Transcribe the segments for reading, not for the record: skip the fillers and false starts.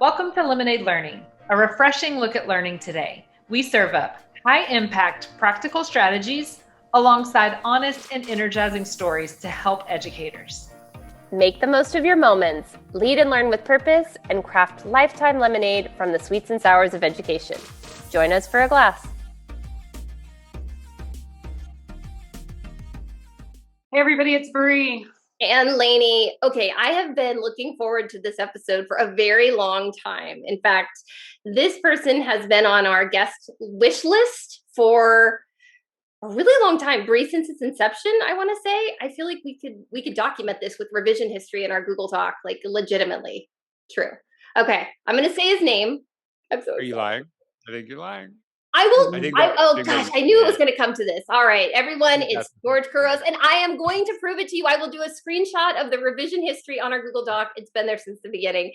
Welcome to Lemonade Learning, a refreshing look at learning today. We serve up high-impact practical strategies alongside honest and energizing stories to help educators. Make the most of your moments, lead and learn with purpose, and craft lifetime lemonade from the sweets and sours of education. Join us for a glass. Hey everybody, it's Bree. And Lainey. Okay, I have been looking forward to this episode for a very long time. In fact, this person has been on our guest wish list for a really long time, Bree, since its inception. I want to say, I feel like we could document this with revision history in our Google Doc, like legitimately true. Okay, I'm going to say his name. I'm so excited. Are you lying? I think you're lying. I knew it was going to come to this. All right, everyone, it's George Couros, and I am going to prove it to you. I will do a screenshot of the revision history on our Google Doc. It's been there since the beginning.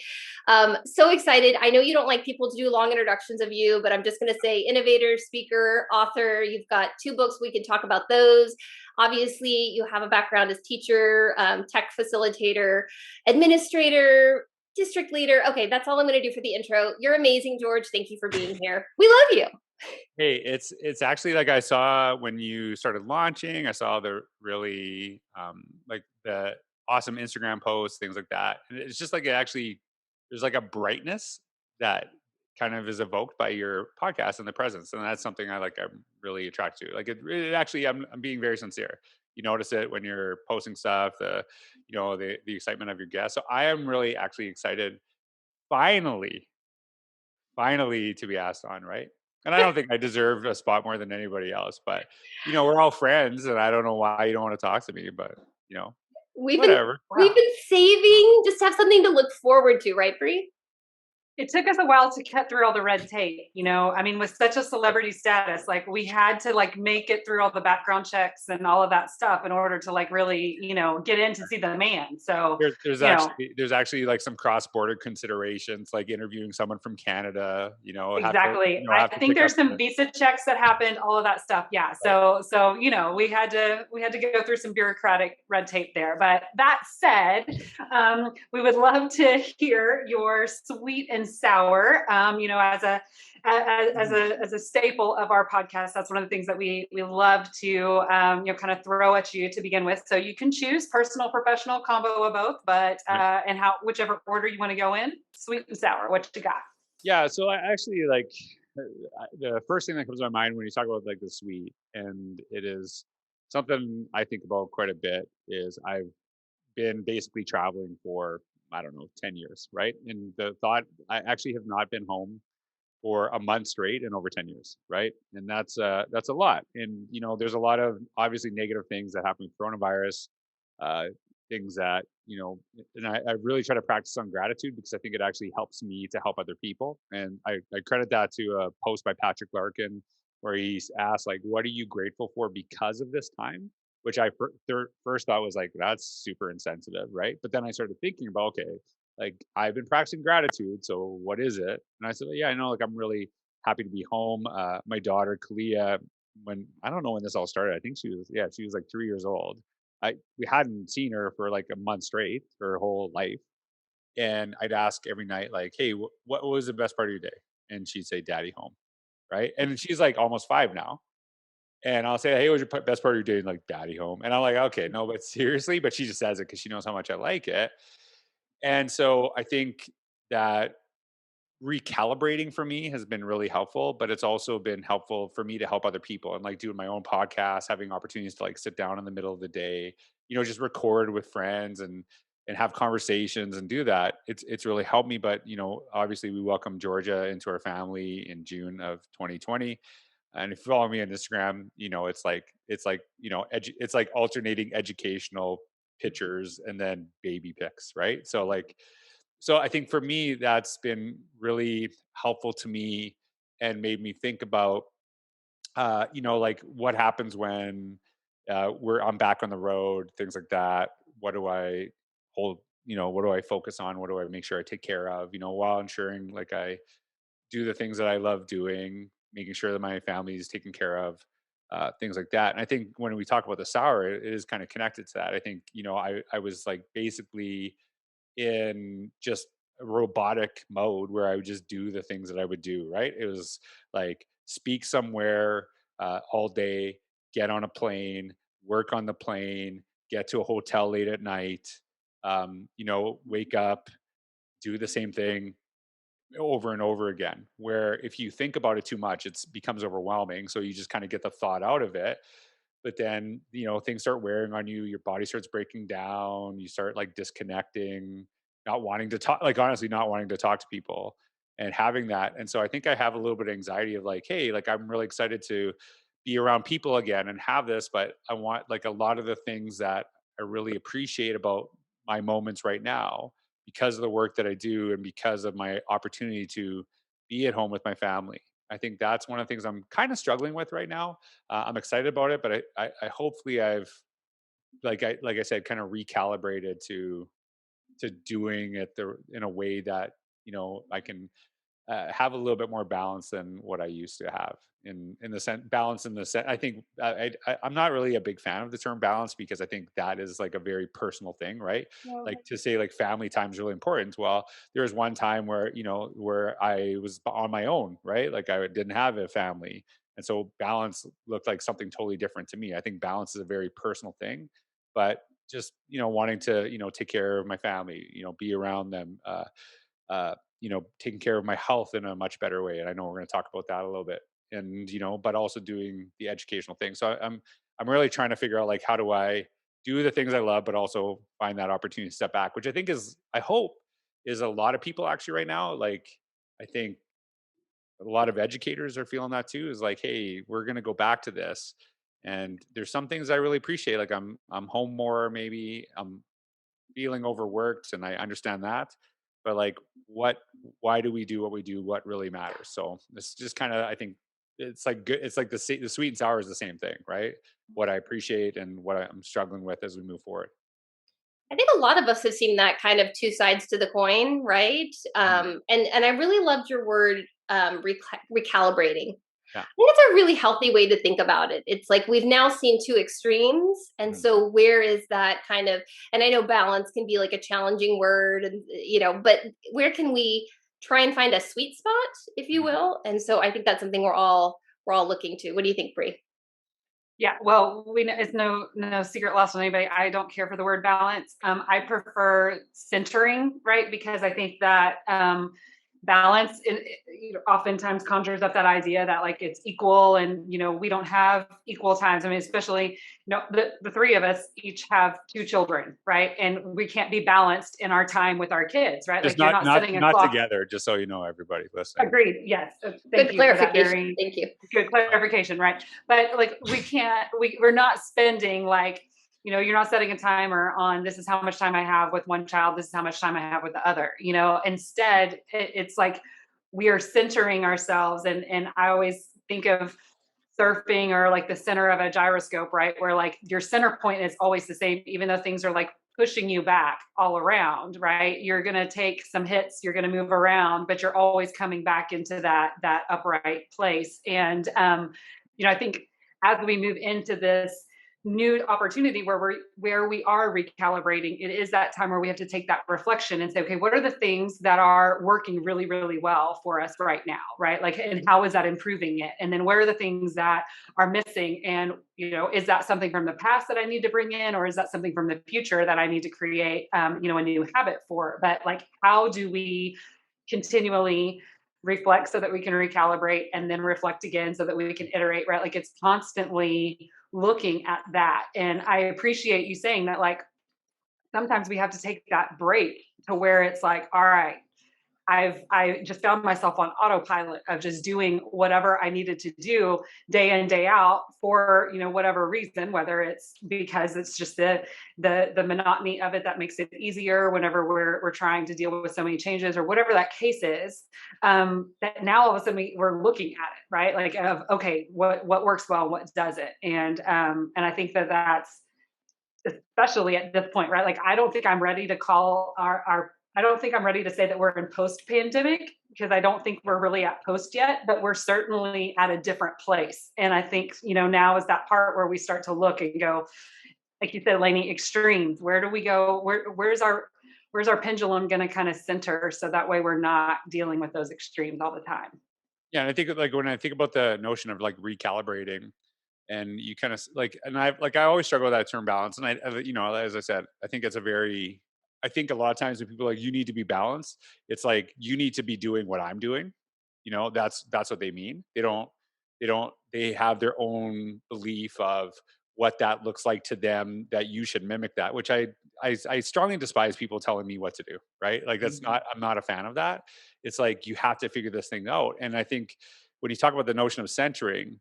So excited. I know you don't like people to do long introductions of you, but I'm just going to say innovator, speaker, author. You've got 2 books. We can talk about those. Obviously, you have a background as teacher, tech facilitator, administrator, district leader. Okay, that's all I'm going to do for the intro. You're amazing, George. Thank you for being here. We love you. Hey, it's actually like I saw when you started launching. I saw the really like the awesome Instagram posts, things like that. And it's just like there's like a brightness that kind of is evoked by your podcast and the presence, and that's something I'm really attracted to. Like it actually, I'm being very sincere. You notice it when you're posting stuff, the excitement of your guests. So I am really actually excited, finally to be asked on, right? And I don't think I deserve a spot more than anybody else, but we're all friends, and I don't know why you don't want to talk to me, but whatever. We've been saving just to have something to look forward to, right, Bree? It took us a while to cut through all the red tape, I mean, with such a celebrity status, like we had to make it through all the background checks and all of that stuff in order to really, get in to see the man. So there's actually like some cross-border considerations, like interviewing someone from Canada, exactly. I think there's some visa checks that happened, all of that stuff. Yeah. So, we had to go through some bureaucratic red tape there. But that said, we would love to hear your sweet and sour, as a staple of our podcast. That's one of the things that we love to kind of throw at you to begin with. So you can choose personal, professional, combo of both, but and whichever order you want to go in, sweet and sour. What you got? Yeah, so I actually the first thing that comes to my mind when you talk about the sweet, and it is something I think about quite a bit, is I've been basically traveling for, I don't know, 10 years, right? And the thought, I actually have not been home for a month straight in over 10 years, right? And that's a lot. And there's a lot of obviously negative things that happen with coronavirus, things that and I really try to practice on gratitude, because I think it actually helps me to help other people. And I credit that to a post by Patrick Larkin, where he's asked, what are you grateful for because of this time? Which I first thought was that's super insensitive, right? But then I started thinking about, okay, I've been practicing gratitude, so what is it? And I said, yeah, I know, I'm really happy to be home. My daughter Kalia, when I don't know when this all started, I think she was 3 years old. We hadn't seen her for a month straight, her whole life, and I'd ask every night, hey, what was the best part of your day? And she'd say, Daddy home, right? And she's almost 5 now. And I'll say, hey, what was your best part of your day? And Daddy home. And I'm like, okay, no, but seriously, but she just says it because she knows how much I like it. And so I think that recalibrating for me has been really helpful, but it's also been helpful for me to help other people, and doing my own podcast, having opportunities to sit down in the middle of the day, just record with friends and have conversations and do that. It's really helped me. But obviously we welcomed Georgia into our family in June of 2020. And if you follow me on Instagram, it's like alternating educational pictures and then baby pics, right? So I think for me, that's been really helpful to me, and made me think about, what happens when I'm back on the road, things like that. What do I hold? What do I focus on? What do I make sure I take care of? While ensuring I do the things that I love doing, making sure that my family is taken care of, things like that. And I think when we talk about the sour, it is kind of connected to that. I think, I was basically in just robotic mode where I would just do the things that I would do, right? It was like speak somewhere all day, get on a plane, work on the plane, get to a hotel late at night, wake up, do the same thing over and over again. Where if you think about it too much, it becomes overwhelming. So you just kind of get the thought out of it. But then, things start wearing on you, your body starts breaking down, you start like disconnecting, not wanting to talk, like honestly, not wanting to talk to people and having that. And so I think I have a little bit of anxiety of like, hey, like I'm really excited to be around people again and have this, but I want like a lot of the things that I really appreciate about my moments right now because of the work that I do and because of my opportunity to be at home with my family. I think that's one of the things I'm kind of struggling with right now. I'm excited about it, but I hopefully I've like I said, kind of recalibrated to doing it in a way that I can have a little bit more balance than what I used to have in the sense balance in the sense. I think I'm not really a big fan of the term balance because I think that is like a very personal thing, right? Yeah. Like to say like family time is really important. Well, there was one time where where I was on my own, right? Like I didn't have a family, and so balance looked like something totally different to me. I think balance is a very personal thing, but just wanting to take care of my family, be around them. Taking care of my health in a much better way. And I know we're going to talk about that a little bit. And but also doing the educational thing. So I'm really trying to figure out like how do I do the things I love, but also find that opportunity to step back, which I hope is a lot of people actually right now. Like I think a lot of educators are feeling that too. Is like, hey, we're going to go back to this. And there's some things I really appreciate. Like I'm home more, maybe I'm feeling overworked, and I understand that. But like, why do we do what we do? What really matters? So it's just kind of, I think it's like good. It's like the sweet and sour is the same thing, right? What I appreciate and what I'm struggling with as we move forward. I think a lot of us have seen that kind of two sides to the coin, right? Mhm. And I really loved your word recalibrating. Yeah. I think it's a really healthy way to think about it. It's like we've now seen two extremes. And Mhm. so where is that kind of, and I know balance can be like a challenging word and but where can we try and find a sweet spot, if you Mhm. will? And so I think that's something we're all looking to. What do you think, Bree? Yeah, well, we know it's no secret lost on anybody. I don't care for the word balance. I prefer centering, right? Because I think that balance oftentimes conjures up that idea that like it's equal, and we don't have equal times. I mean, especially the three of us each have two children, right? And we can't be balanced in our time with our kids, right? Just Like you're not not not setting a not clock. together. Just so you know, everybody listening. Agreed. Yes. Good Thank you for that clarification. very Thank you. good clarification, right? But like we're not spending like, you're not setting a timer on this is how much time I have with one child, this is how much time I have with the other. Instead it's like we are centering ourselves, and I always think of surfing or like the center of a gyroscope, right? Where like your center point is always the same, even though things are like pushing you back all around, right? You're going to take some hits, you're going to move around, but you're always coming back into that upright place. And I think as we move into this new opportunity where we are recalibrating, it is that time where we have to take that reflection and say, okay, what are the things that are working really, really well for us right now, right? Like, and how is that improving it? And then where are the things that are missing? And is that something from the past that I need to bring in, or is that something from the future that I need to create a new habit for? But like, how do we continually reflect so that we can recalibrate and then reflect again so that we can iterate, right? Like it's constantly looking at that. And I appreciate you saying that, like, sometimes we have to take that break to where it's like, all right, I just found myself on autopilot of just doing whatever I needed to do day in, day out for, whatever reason, whether it's because it's just the monotony of it that makes it easier whenever we're trying to deal with so many changes, or whatever that case is. That now all of a sudden we're looking at it, right? Like of okay, what works well, what doesn't. And I think that's especially at this point, right? Like, I don't think I'm ready to call I don't think I'm ready to say that we're in post pandemic, because I don't think we're really at post yet, but we're certainly at a different place. And I think, now is that part where we start to look and go, like you said, Lainey, extremes. Where do we go? pendulum going to kind of center, so that way we're not dealing with those extremes all the time. Yeah, and I think like when I think about the notion of like recalibrating, and you kind of like, and I always struggle with that term balance, and as I said, I think it's a very, I think a lot of times when people are like, you need to be balanced, it's like you need to be doing what I'm doing. That's what they mean. They have their own belief of what that looks like to them, that you should mimic that, which I strongly despise people telling me what to do, right? Like that's not, I'm not a fan of that. It's like you have to figure this thing out. And I think when you talk about the notion of centering,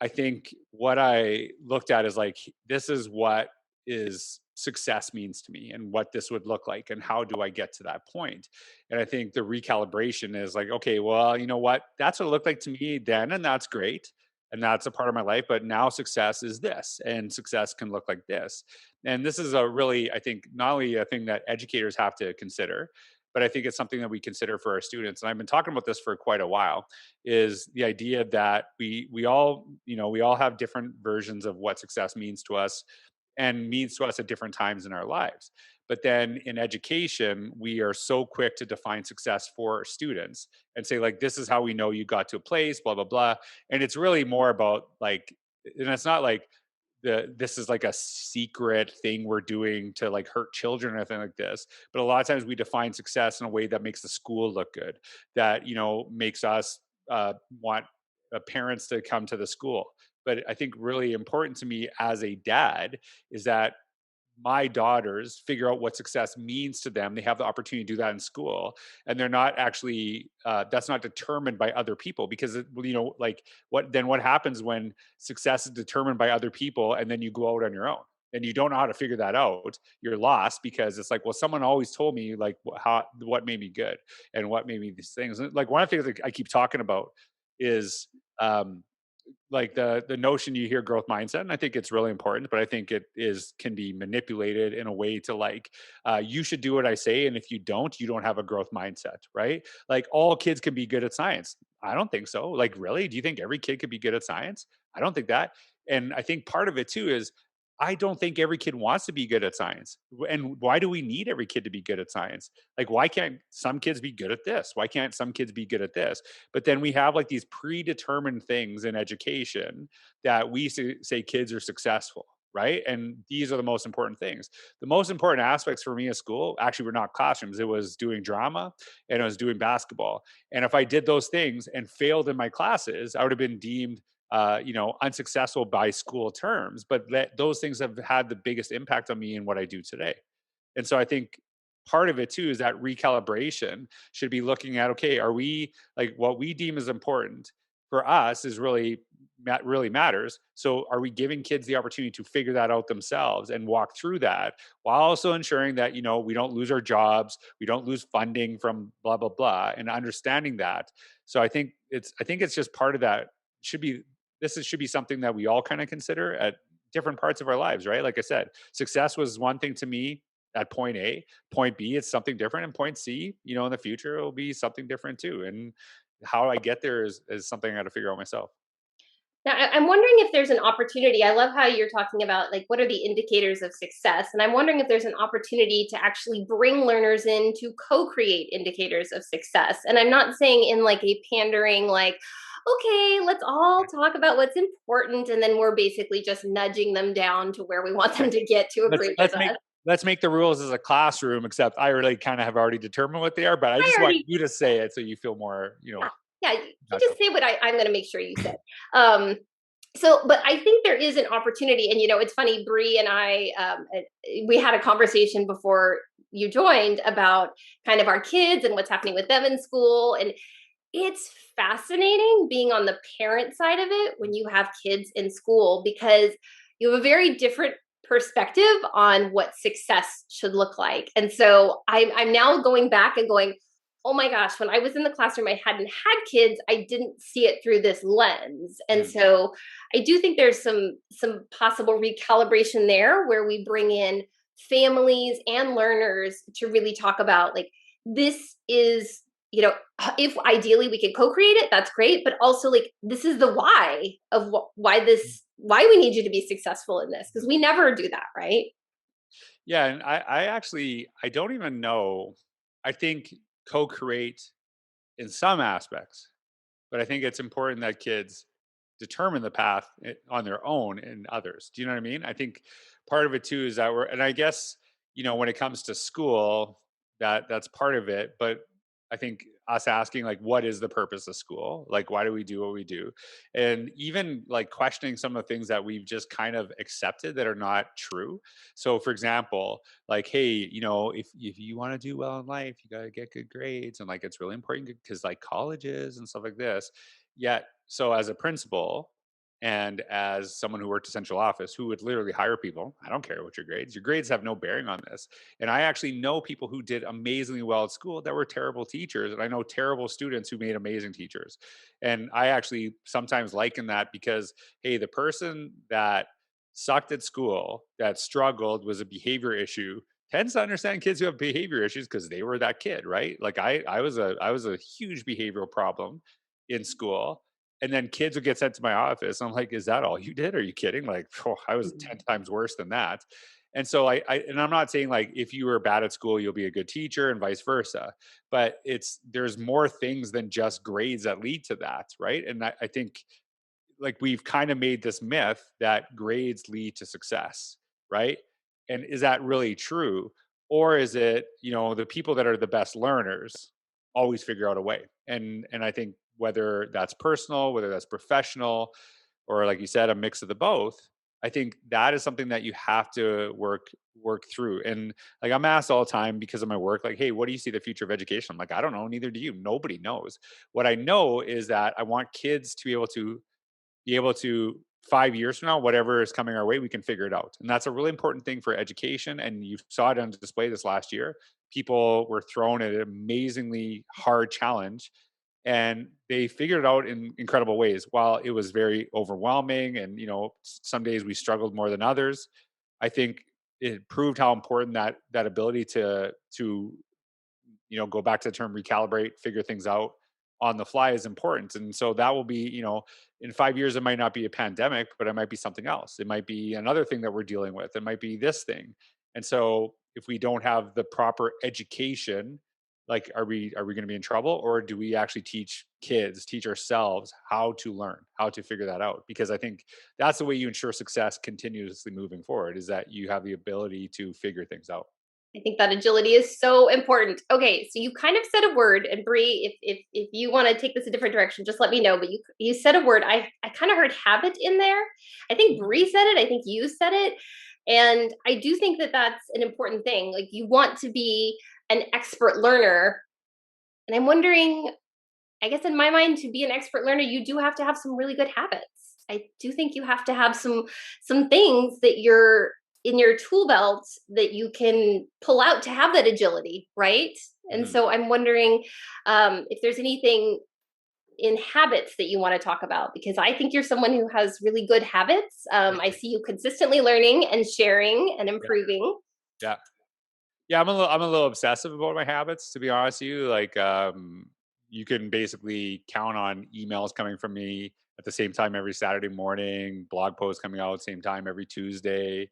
I think what I looked at is like, this is what is success means to me and what this would look like and how do I get to that point. And I think the recalibration is like, okay, well, you know what, that's what it looked like to me then, and that's great, and that's a part of my life, but now success is this, and success can look like this. And this is a really, I think, not only a thing that educators have to consider, but I think it's something that we consider for our students. And I've been talking about this for quite a while, is the idea that we all, we all have different versions of what success means to us and means to us at different times in our lives. But then in education, we are so quick to define success for our students and say, like, this is how we know you got to a place, blah, blah, blah. And it's really more about like, and it's not like this is like a secret thing we're doing to like hurt children or anything like this. But a lot of times we define success in a way that makes the school look good, that, makes us want parents to come to the school. But I think really important to me as a dad is that my daughters figure out what success means to them. They have the opportunity to do that in school, and they're not actually that's not determined by other people, because like what happens when success is determined by other people and then you go out on your own and you don't know how to figure that out. You're lost, because it's like, well, someone always told me like what made me good and what made me these things. And like one of the things that I keep talking about is like the notion, you hear growth mindset, and I think it's really important, but I think it can be manipulated in a way to like, you should do what I say, and if you don't have a growth mindset, right? Like all kids can be good at science. I don't think so. Like, really? Do you think every kid could be good at science? I don't think that. And I think part of it too is, I don't think every kid wants to be good at science. And why do we need every kid to be good at science? Like, why can't some kids be good at this? Why can't some kids be good at this? But then we have like these predetermined things in education that we say kids are successful, right? And these are the most important things. The most important aspects for me at school actually were not classrooms. It was doing drama and it was doing basketball. And if I did those things and failed in my classes, I would have been deemed unsuccessful by school terms, but those things have had the biggest impact on me in what I do today. And so I think part of it too is that recalibration should be looking at, okay, are we like what we deem as important for us is really matters. So are we giving kids the opportunity to figure that out themselves and walk through that, while also ensuring that, we don't lose our jobs, we don't lose funding from blah, blah, blah, and understanding that. So I think it's just part of that should be something that we all kind of consider at different parts of our lives, right? Like I said, success was one thing to me at point A. Point B, it's something different. And point C, in the future, it'll be something different too. And how I get there is something I got to figure out myself. Now, I'm wondering if there's an opportunity. I love how you're talking about like, what are the indicators of success? And I'm wondering if there's an opportunity to actually bring learners in to co-create indicators of success. And I'm not saying in like a pandering, like, okay, let's all talk about what's important, and then we're basically just nudging them down to where we want them to get to agree with us. Let's make the rules as a classroom, except I really kind of have already determined what they are, but I just want you to say it so you feel more, Yeah, you just say what I'm going to make sure you said. But I think there is an opportunity, and it's funny, Bree and I, we had a conversation before you joined about kind of our kids and what's happening with them in school, and it's fascinating being on the parent side of it when you have kids in school, because you have a very different perspective on what success should look like. And so I'm now going back and going, oh my gosh, when I was in the classroom, I hadn't had kids, I didn't see it through this lens. And so I do think there's some possible recalibration there, where we bring in families and learners to really talk about like, this is, if ideally we could co-create it, that's great. But also like, this is the why of why we need you to be successful in this, because we never do that, right? Yeah, and I don't even know. I think co-create in some aspects, but I think it's important that kids determine the path on their own in others. Do you know what I mean? I think part of it too is that and I guess, when it comes to school, that's part of it. But I think us asking, like, what is the purpose of school? Like, why do we do what we do? And even like questioning some of the things that we've just kind of accepted that are not true. So, for example, like, hey, if you want to do well in life, you got to get good grades, and like it's really important because like colleges and stuff like this. Yet, so as a principal and as someone who worked a central office who would literally hire people, I don't care what your grades have no bearing on this. And I actually know people who did amazingly well at school that were terrible teachers. And I know terrible students who made amazing teachers. And I actually sometimes liken that because, hey, the person that sucked at school, that struggled, was a behavior issue, tends to understand kids who have behavior issues because they were that kid, right? Like I was a huge behavioral problem in school. And then kids would get sent to my office. I'm like, is that all you did? Are you kidding? Like, oh, I was 10 times worse than that. And so and I'm not saying like if you were bad at school, you'll be a good teacher and vice versa. But there's more things than just grades that lead to that, right? And I think like we've kind of made this myth that grades lead to success, right? And is that really true? Or is it, the people that are the best learners always figure out a way? And I think whether that's personal, whether that's professional, or like you said, a mix of the both, I think that is something that you have to work through. And like I'm asked all the time because of my work, like, hey, what do you see the future of education? I'm like, I don't know, neither do you. Nobody knows. What I know is that I want kids to be able to 5 years from now, whatever is coming our way, we can figure it out. And that's a really important thing for education. And you saw it on display this last year. People were thrown at an amazingly hard challenge and they figured it out in incredible ways. While it was very overwhelming and, some days we struggled more than others, I think it proved how important that ability to go back to the term recalibrate, figure things out on the fly is important. And so that will be, in 5 years, it might not be a pandemic, but it might be something else. It might be another thing that we're dealing with. It might be this thing. And so if we don't have the proper education, like, are we going to be in trouble, or do we actually teach ourselves how to learn, how to figure that out? Because I think that's the way you ensure success continuously moving forward, is that you have the ability to figure things out. I think that agility is so important. Okay, so you kind of said a word, and Bree, if you want to take this a different direction, just let me know. But you said a word. I kind of heard habit in there. I think Bree said it. I think you said it, and I do think that that's an important thing. Like you want to be an expert learner, and I'm wondering. I guess in my mind, to be an expert learner, you do have to have some really good habits. I do think you have to have some things that you're in your tool belt that you can pull out to have that agility, right? And Mhm. so I'm wondering if there's anything in habits that you want to talk about, because I think you're someone who has really good habits. I see you consistently learning and sharing and Yeah. improving. Yeah. Yeah, I'm a little obsessive about my habits, to be honest with you. Like, you can basically count on emails coming from me at the same time every Saturday morning, blog posts coming out same time every Tuesday.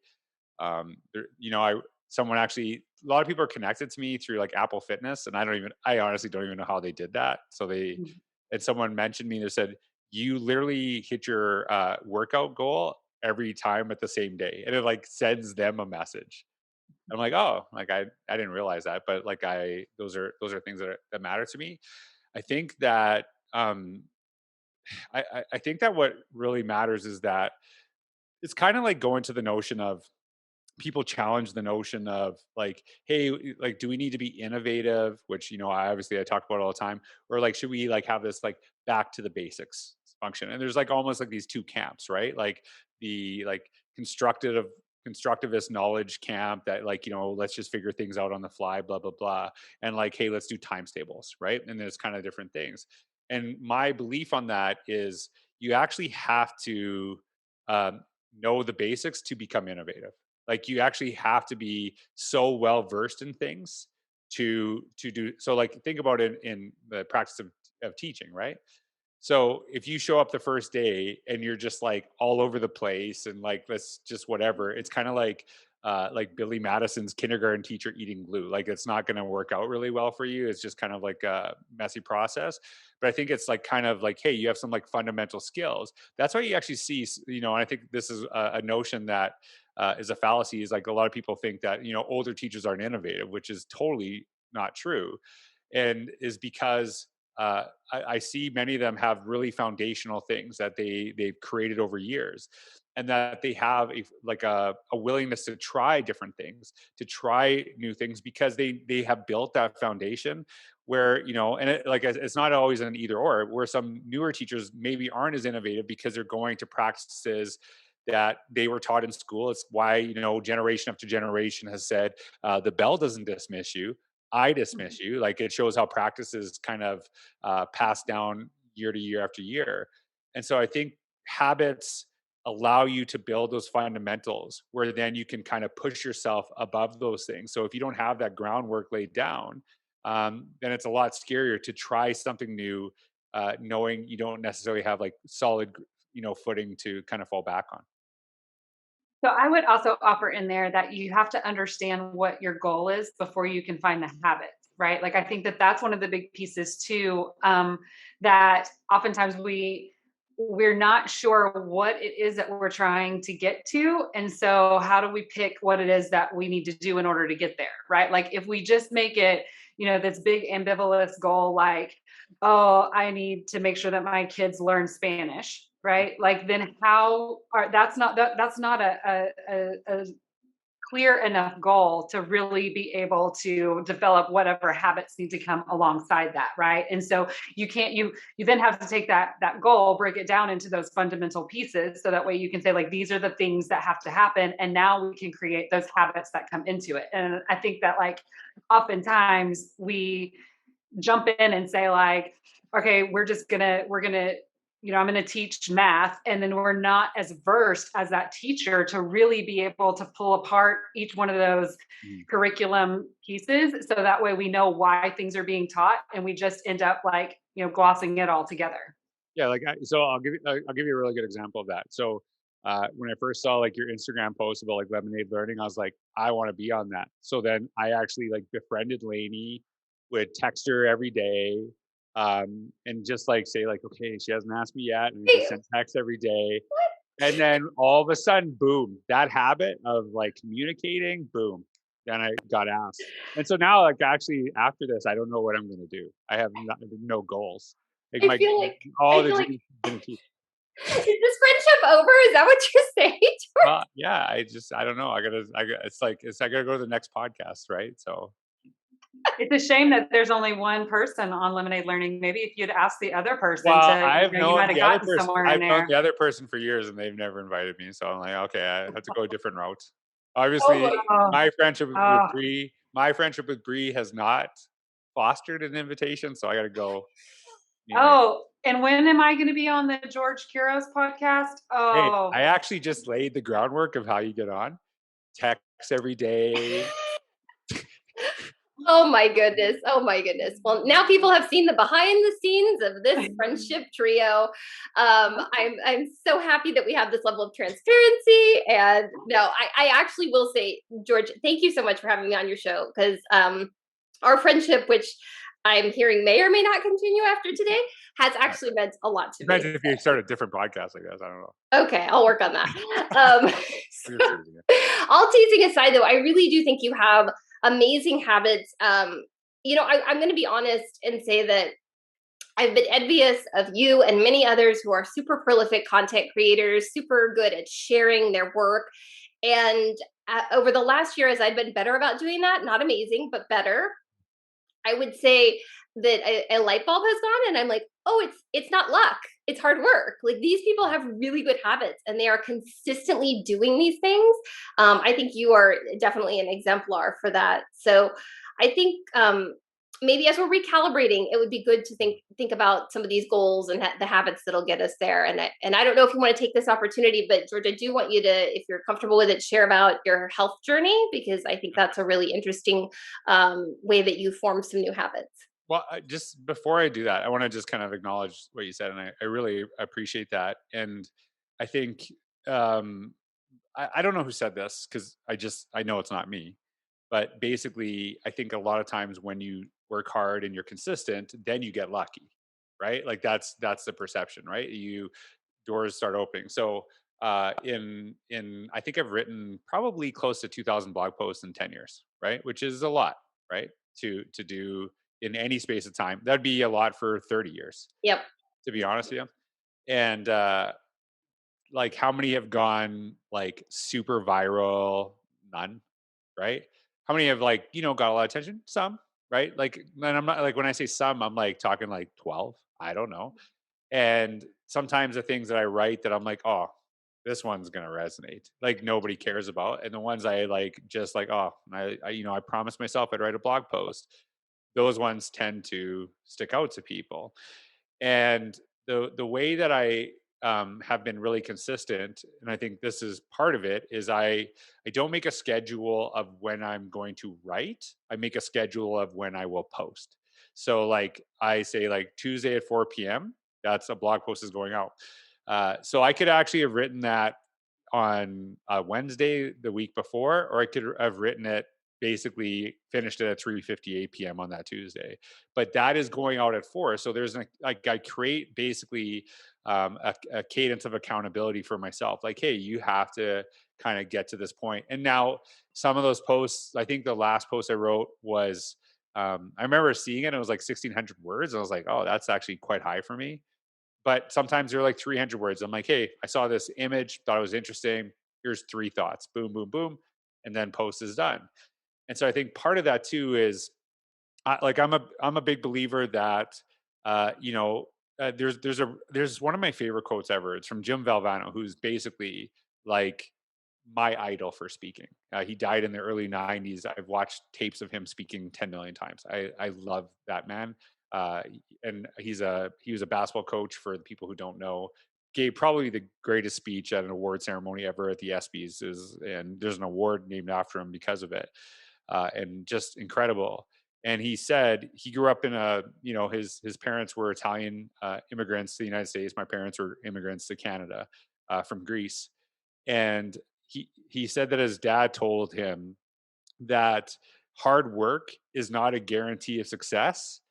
I someone actually, a lot of people are connected to me through like Apple Fitness, and I honestly don't even know how they did that. And someone mentioned me. They said you literally hit your workout goal every time at the same day, and it like sends them a message. I'm like, oh, like I didn't realize that, but like those are things that matter to me. I think that I think that what really matters is that it's kind of like going to the notion of people challenge the notion of like, hey, like, do we need to be innovative? Which I talk about all the time, or like, should we like have this like back to the basics function? And there's like almost like these two camps, right? Like the like constructive constructivist knowledge camp that like let's just figure things out on the fly, blah blah blah, and like, hey, let's do times tables, right? And there's kind of different things. And my belief on that is you actually have to um, know the basics to become innovative. Like you actually have to be so well versed in things to do so. Like think about it in the practice of teaching, right? So if you show up the first day and you're just like all over the place and like let's just whatever, it's kind of like like Billy Madison's kindergarten teacher eating glue. Like it's not going to work out really well for you. It's just kind of like a messy process. But I think it's like kind of like, hey, you have some like fundamental skills. That's why you actually see, and I think this is a notion that is a fallacy. Is like a lot of people think that older teachers aren't innovative, which is totally not true, and is because I see many of them have really foundational things that they've created over years, and that they have a willingness to try different things, to try new things, because they have built that foundation where and it's not always an either or, where some newer teachers maybe aren't as innovative because they're going to practices that they were taught in school. It's why generation after generation has said the bell doesn't dismiss you, I dismiss you. Like it shows how practices kind of passed down year to year after year. And so I think habits allow you to build those fundamentals where then you can kind of push yourself above those things. So if you don't have that groundwork laid down, then it's a lot scarier to try something new, knowing you don't necessarily have like solid, footing to kind of fall back on. So I would also offer in there that you have to understand what your goal is before you can find the habit, right? Like I think that that's one of the big pieces too, that oftentimes we're not sure what it is that we're trying to get to. And so how do we pick what it is that we need to do in order to get there, right? Like if we just make it, this big ambivalent goal, like, oh, I need to make sure that my kids learn Spanish, right? Like then that's not a clear enough goal to really be able to develop whatever habits need to come alongside that, right? And so you then have to take that goal, break it down into those fundamental pieces, so that way you can say like, these are the things that have to happen, and now we can create those habits that come into it. And I think that like oftentimes we jump in and say like, okay, we're gonna I'm going to teach math. And then we're not as versed as that teacher to really be able to pull apart each one of those curriculum pieces. So that way we know why things are being taught, and we just end up like, glossing it all together. Yeah. So I'll give you a really good example of that. So when I first saw like your Instagram post about like Lemonade Learning, I was like, I want to be on that. So then I actually like befriended Lainey, would text her every day, and just like say like, okay, she hasn't asked me yet, and I just send text every day. And then all of a sudden, boom, that habit of like communicating, boom, then I got asked. And so now, like actually after this, I don't know what I'm going to do. I have no goals. Like I feel like, all I the feel like is this friendship over? Is that what you're saying, George? yeah, I don't know. I gotta go to the next podcast, right? So it's a shame that there's only one person on Lemonade Learning. Maybe if you'd ask the other person, I've you known might have the other gotten person. somewhere I've in known there. the other person for years, and they've never invited me. So I'm like, okay, I have to go a different route. Obviously, my friendship with Bree has not fostered an invitation, so I got to go. Anyway. Oh, and when am I going to be on the George Couros podcast? Oh, hey, I actually just laid the groundwork of how you get on. Text every day. Oh my goodness. Oh my goodness. Well, now people have seen the behind the scenes of this friendship trio. I'm so happy that we have this level of transparency. And no, I actually will say, George, thank you so much for having me on your show, because our friendship, which I'm hearing may or may not continue after today, has actually meant a lot to me. Imagine if you start a different podcast, I guess. I don't know. Okay, I'll work on that. All teasing aside, though, I really do think you have amazing habits. I'm going to be honest and say that I've been envious of you and many others who are super prolific content creators, super good at sharing their work. And over the last year, as I've been better about doing that, not amazing, but better, I would say that a light bulb has gone, and I'm like, oh, it's not luck. It's hard work. Like, these people have really good habits, and they are consistently doing these things. I think you are definitely an exemplar for that. So I think maybe as we're recalibrating, it would be good to think about some of these goals and the habits that'll get us there. And I don't know if you want to take this opportunity, but George, I do want you to, if you're comfortable with it, share about your health journey, because I think that's a really interesting way that you formed some new habits. Well, just before I do that, I want to just kind of acknowledge what you said, and I really appreciate that. And I think I don't know who said this because I know it's not me, but basically I think a lot of times when you work hard and you're consistent, then you get lucky, right? Like that's the perception, right? You doors start opening. So in I think I've written probably close to 2,000 blog posts in 10 years, right? Which is a lot, right? To do in any space of time. That'd be a lot for 30 years, Yep. to be honest with you. And like how many have gone like super viral? None, right? How many have like, got a lot of attention? Some, right? Like, and I'm not like when I say some, I'm like talking like 12. I don't know. And sometimes the things that I write that I'm like, oh, this one's gonna resonate. Like nobody cares about. And the ones I like just like, oh, I promised myself I'd write a blog post. Those ones tend to stick out to people. And the way that I have been really consistent, and I think this is part of it, is I don't make a schedule of when I'm going to write. I make a schedule of when I will post. So like I say like Tuesday at 4 p.m. That's a blog post is going out. So I could actually have written that on Wednesday the week before, or I could have written it basically finished it at 3:58 p.m. on that Tuesday. But that is going out at 4. So there's like I create basically a cadence of accountability for myself. Like, hey, you have to kind of get to this point. And now some of those posts, I think the last post I wrote was I remember seeing it, and it was like 1,600 words. And I was like, oh, that's actually quite high for me. But sometimes they're like 300 words. I'm like, hey, I saw this image, thought it was interesting. Here's 3 thoughts. Boom, boom, boom. And then post is done. And so I think part of that too is like I'm a big believer that you know there's one of my favorite quotes ever. It's from Jim Valvano, who's basically like my idol for speaking. He died in the early 90s. I've watched tapes of him speaking 10 million times. I love that man. And he was a basketball coach, for the people who don't know. Gave probably the greatest speech at an award ceremony ever at the ESPYS, and there's an award named after him because of it, and just incredible. And he said he grew up in his parents were Italian immigrants to the United States. My parents were immigrants to Canada from Greece, and he said that his dad told him that hard work is not a guarantee of success,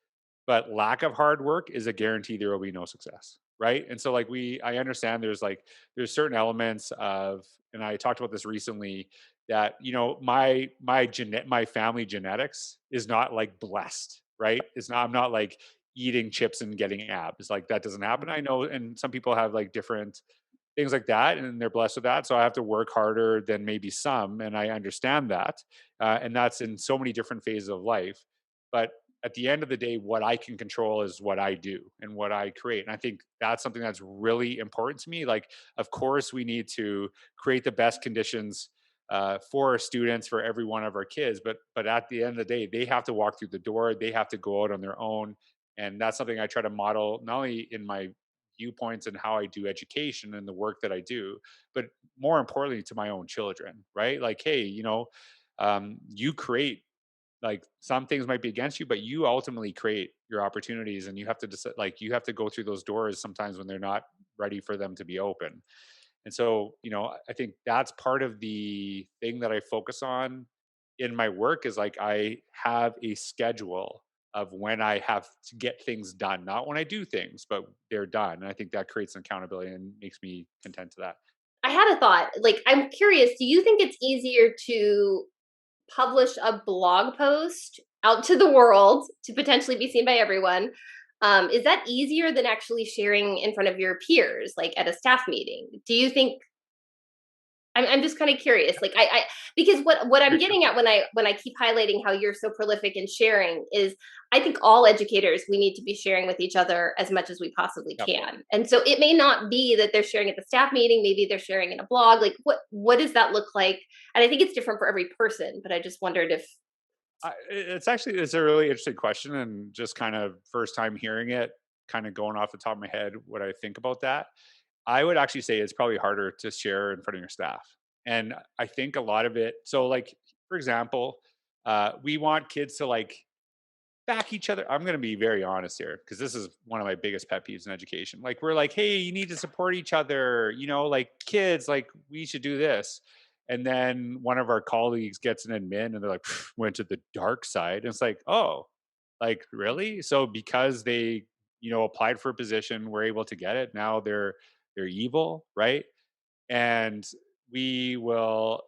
but lack of hard work is a guarantee there will be no success, right? And so like I understand there's certain elements of, and I talked about this recently, that my family genetics is not like blessed, right? It's not, I'm not like eating chips and getting abs. Like that doesn't happen. I know, and some people have like different things like that, and they're blessed with that. So I have to work harder than maybe some, and I understand that. And that's in so many different phases of life. But at the end of the day, what I can control is what I do and what I create. And I think that's something that's really important to me. Like, of course, we need to create the best conditions for our students, for every one of our kids. But at the end of the day, they have to walk through the door. They have to go out on their own. And that's something I try to model, not only in my viewpoints and how I do education and the work that I do, but more importantly to my own children, right? Like, hey, you create, like, some things might be against you, but you ultimately create your opportunities, and you have to decide, like, you have to go through those doors sometimes when they're not ready for them to be open. And so, I think that's part of the thing that I focus on in my work, is like I have a schedule of when I have to get things done, not when I do things, but they're done. And I think that creates an accountability and makes me content to that. I had a thought. Like, I'm curious, do you think it's easier to publish a blog post out to the world to potentially be seen by everyone? Is that easier than actually sharing in front of your peers, like at a staff meeting? Do you think? I'm just kind of curious, like I because what I'm getting at when I keep highlighting how you're so prolific in sharing is, I think all educators, we need to be sharing with each other as much as we possibly Yep. can. And so it may not be that they're sharing at the staff meeting, maybe they're sharing in a blog. Like what does that look like? And I think it's different for every person, but I just wondered if. It's a really interesting question, and just kind of first time hearing it, kind of going off the top of my head, what I think about that. I would actually say it's probably harder to share in front of your staff. And I think a lot of it, so like, for example, we want kids to like back each other. I'm going to be very honest here because this is one of my biggest pet peeves in education. Like we're like, hey, you need to support each other, like kids, like we should do this. And then one of our colleagues gets an admin and they're like, went to the dark side. And it's like, oh, like really? So because they, applied for a position, were able to get it. Now they're evil, right? And we will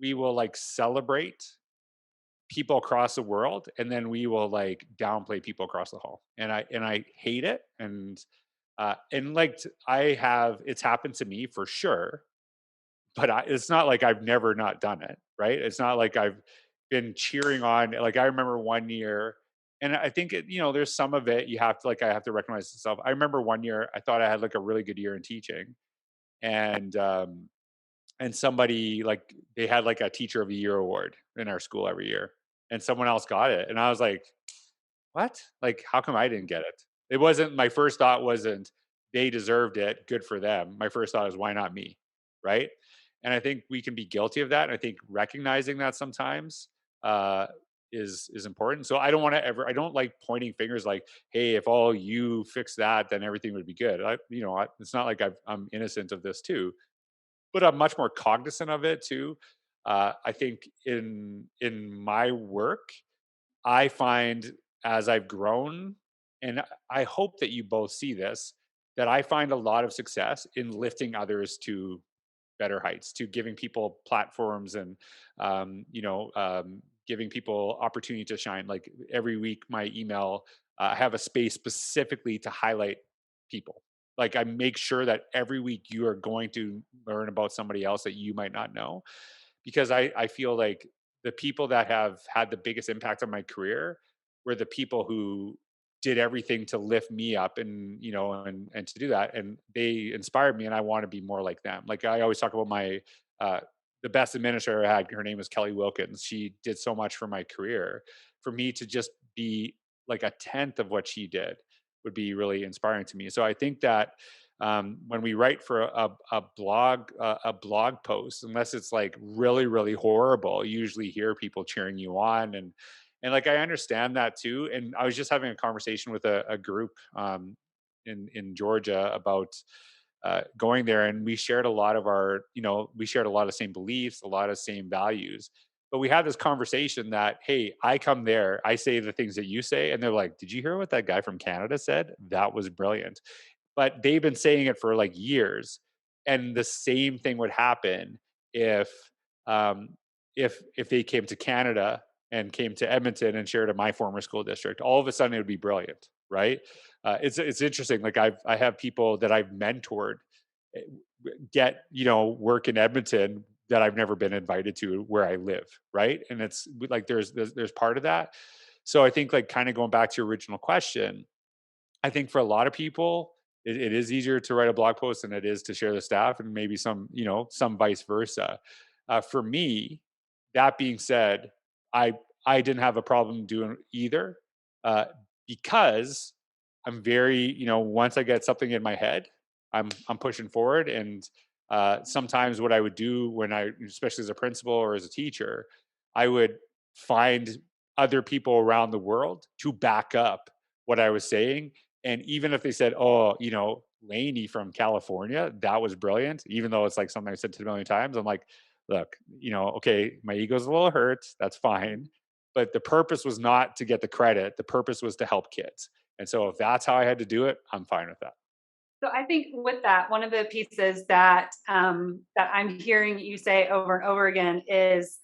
like celebrate people across the world, and then we will like downplay people across the hall, and I hate it. And like it's happened to me for sure, but it's not like I've never not done it, right? It's not like I've been cheering on. Like I remember one year, and I think there's some of it you have to I have to recognize myself. I remember one year I thought I had like a really good year in teaching, and somebody like they had like a teacher of the year award in our school every year, and someone else got it, and I was like, what? Like how come I didn't get it? It wasn't, my first thought wasn't they deserved it, good for them. My first thought is why not me, right? And I think we can be guilty of that, and I think recognizing that sometimes uh is important. So I don't like pointing fingers like, hey, if all you fix that then everything would be good. It's not like I'm innocent of this too, but I'm much more cognizant of it too. I think in my work, I find as I've grown, and I hope that you both see this, that I find a lot of success in lifting others to better heights, to giving people platforms and giving people opportunity to shine. Like every week, my email, I have a space specifically to highlight people. Like I make sure that every week you are going to learn about somebody else that you might not know, because I feel like the people that have had the biggest impact on my career were the people who did everything to lift me up, and and to do that, and they inspired me, and I want to be more like them. Like I always talk about my uh the best administrator I had, her name was Kelly Wilkins. She did so much for my career. For me to just be like a tenth of what she did would be really inspiring to me. So I think that when we write for a blog post, unless it's like really really horrible, you usually hear people cheering you on, and like I understand that too. And I was just having a conversation with a group in Georgia about going there, and we shared a lot of we shared a lot of same beliefs, a lot of same values. But we had this conversation that, hey, I come there, I say the things that you say, and they're like, did you hear what that guy from Canada said? That was brilliant. But they've been saying it for like years, and the same thing would happen if um, if they came to Canada and came to Edmonton and shared at my former school district. All of a sudden, it would be brilliant, right? It's interesting. Like I have people that I've mentored eh, get work in Edmonton that I've never been invited to where I live, right? And it's like there's part of that. So I think like kind of going back to your original question, I think for a lot of people, it is easier to write a blog post than it is to share the staff, and maybe some vice versa. For me, that being said, I I didn't have a problem doing either, uh, because I'm very once I get something in my head, I'm pushing forward. And sometimes what I would do when especially as a principal or as a teacher, I would find other people around the world to back up what I was saying. And even if they said, oh, Laney from California, that was brilliant, even though it's like something I said to a million times, I'm like, look, okay, my ego's a little hurt. That's fine. But the purpose was not to get the credit. The purpose was to help kids. And so if that's how I had to do it, I'm fine with that. So I think with that, one of the pieces that that I'm hearing you say over and over again is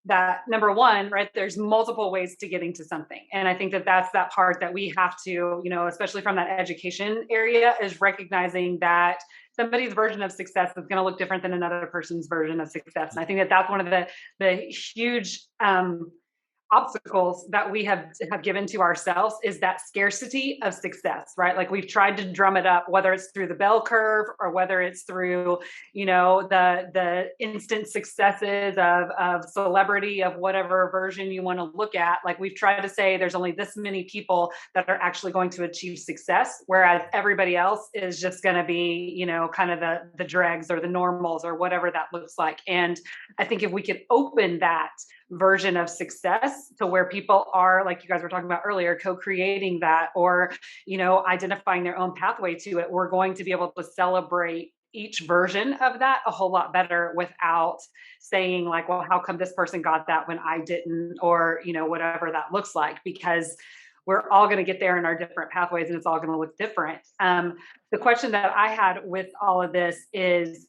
that number one, right? There's multiple ways to getting to something, and I think that that's that part that we have to, especially from that education area, is recognizing that somebody's version of success is going to look different than another person's version of success. And I think that that's one of the huge obstacles that we have given to ourselves is that scarcity of success, right? Like we've tried to drum it up, whether it's through the bell curve or whether it's through, the instant successes of celebrity, of whatever version you want to look at. Like we've tried to say there's only this many people that are actually going to achieve success, whereas everybody else is just going to be, kind of the dregs or the normals or whatever that looks like. And I think if we could open that version of success, process to where people are, like you guys were talking about earlier, co-creating that, or, identifying their own pathway to it, we're going to be able to celebrate each version of that a whole lot better without saying like, well, how come this person got that when I didn't, or, whatever that looks like, because we're all going to get there in our different pathways and it's all going to look different. The question that I had with all of this is,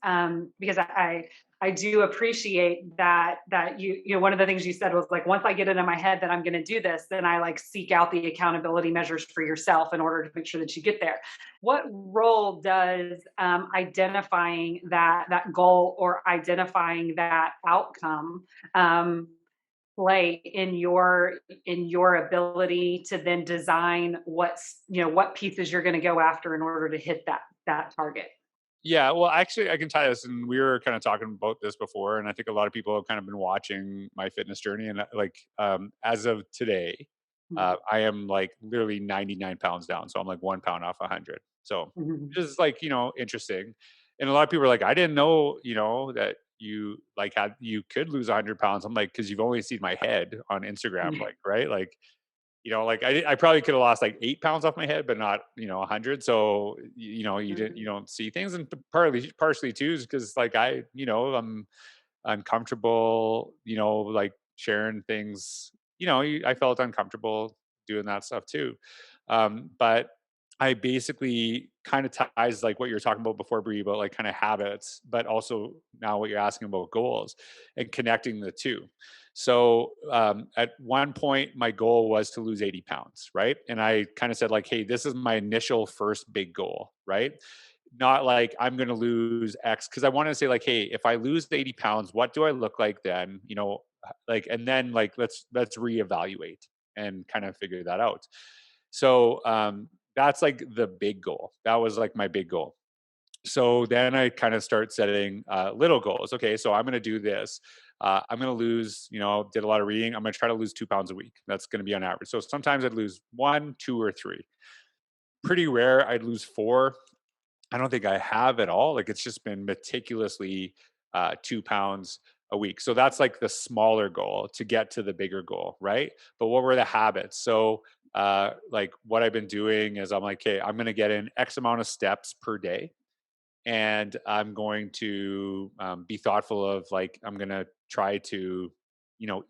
because I do appreciate that you one of the things you said was like, once I get it in my head that I'm going to do this, then I like seek out the accountability measures for yourself in order to make sure that you get there. What role does identifying that goal or identifying that outcome play in your ability to then design what pieces you're going to go after in order to hit that target? Yeah, well, actually, I can tie this, and we were kind of talking about this before, and I think a lot of people have kind of been watching my fitness journey, and like as of today, I am like literally 99 pounds down, so I'm like 1 pound off 100. So just like interesting, and a lot of people are like, I didn't know that you like you could lose 100 pounds. I'm like, because you've only seen my head on Instagram, like right, like like I probably could have lost like 8 pounds off my head, but not, 100. So, you don't see things. And partially too, is because like I'm uncomfortable, like sharing things, I felt uncomfortable doing that stuff too. But I basically kind of ties like what you were talking about before, Brie, about like kind of habits, but also now what you're asking about goals and connecting the two. So at one point, my goal was to lose 80 pounds, right? And I kind of said like, hey, this is my initial first big goal, right? Not like I'm going to lose X, because I wanted to say like, hey, if I lose 80 pounds, what do I look like then? Like, and then like let's reevaluate and kind of figure that out. So that's like the big goal. That was like my big goal. So then I kind of start setting little goals. Okay, so I'm going to do this. I'm going to lose, did a lot of reading. I'm going to try to lose 2 pounds a week. That's going to be on average. So sometimes I'd lose 1, 2, or 3. Pretty rare I'd lose 4. I don't think I have at all. Like it's just been meticulously 2 pounds a week. So that's like the smaller goal to get to the bigger goal, right? But what were the habits? So like what I've been doing is I'm like, okay, I'm going to get in X amount of steps per day. And I'm going to be thoughtful of like, I'm going to try to,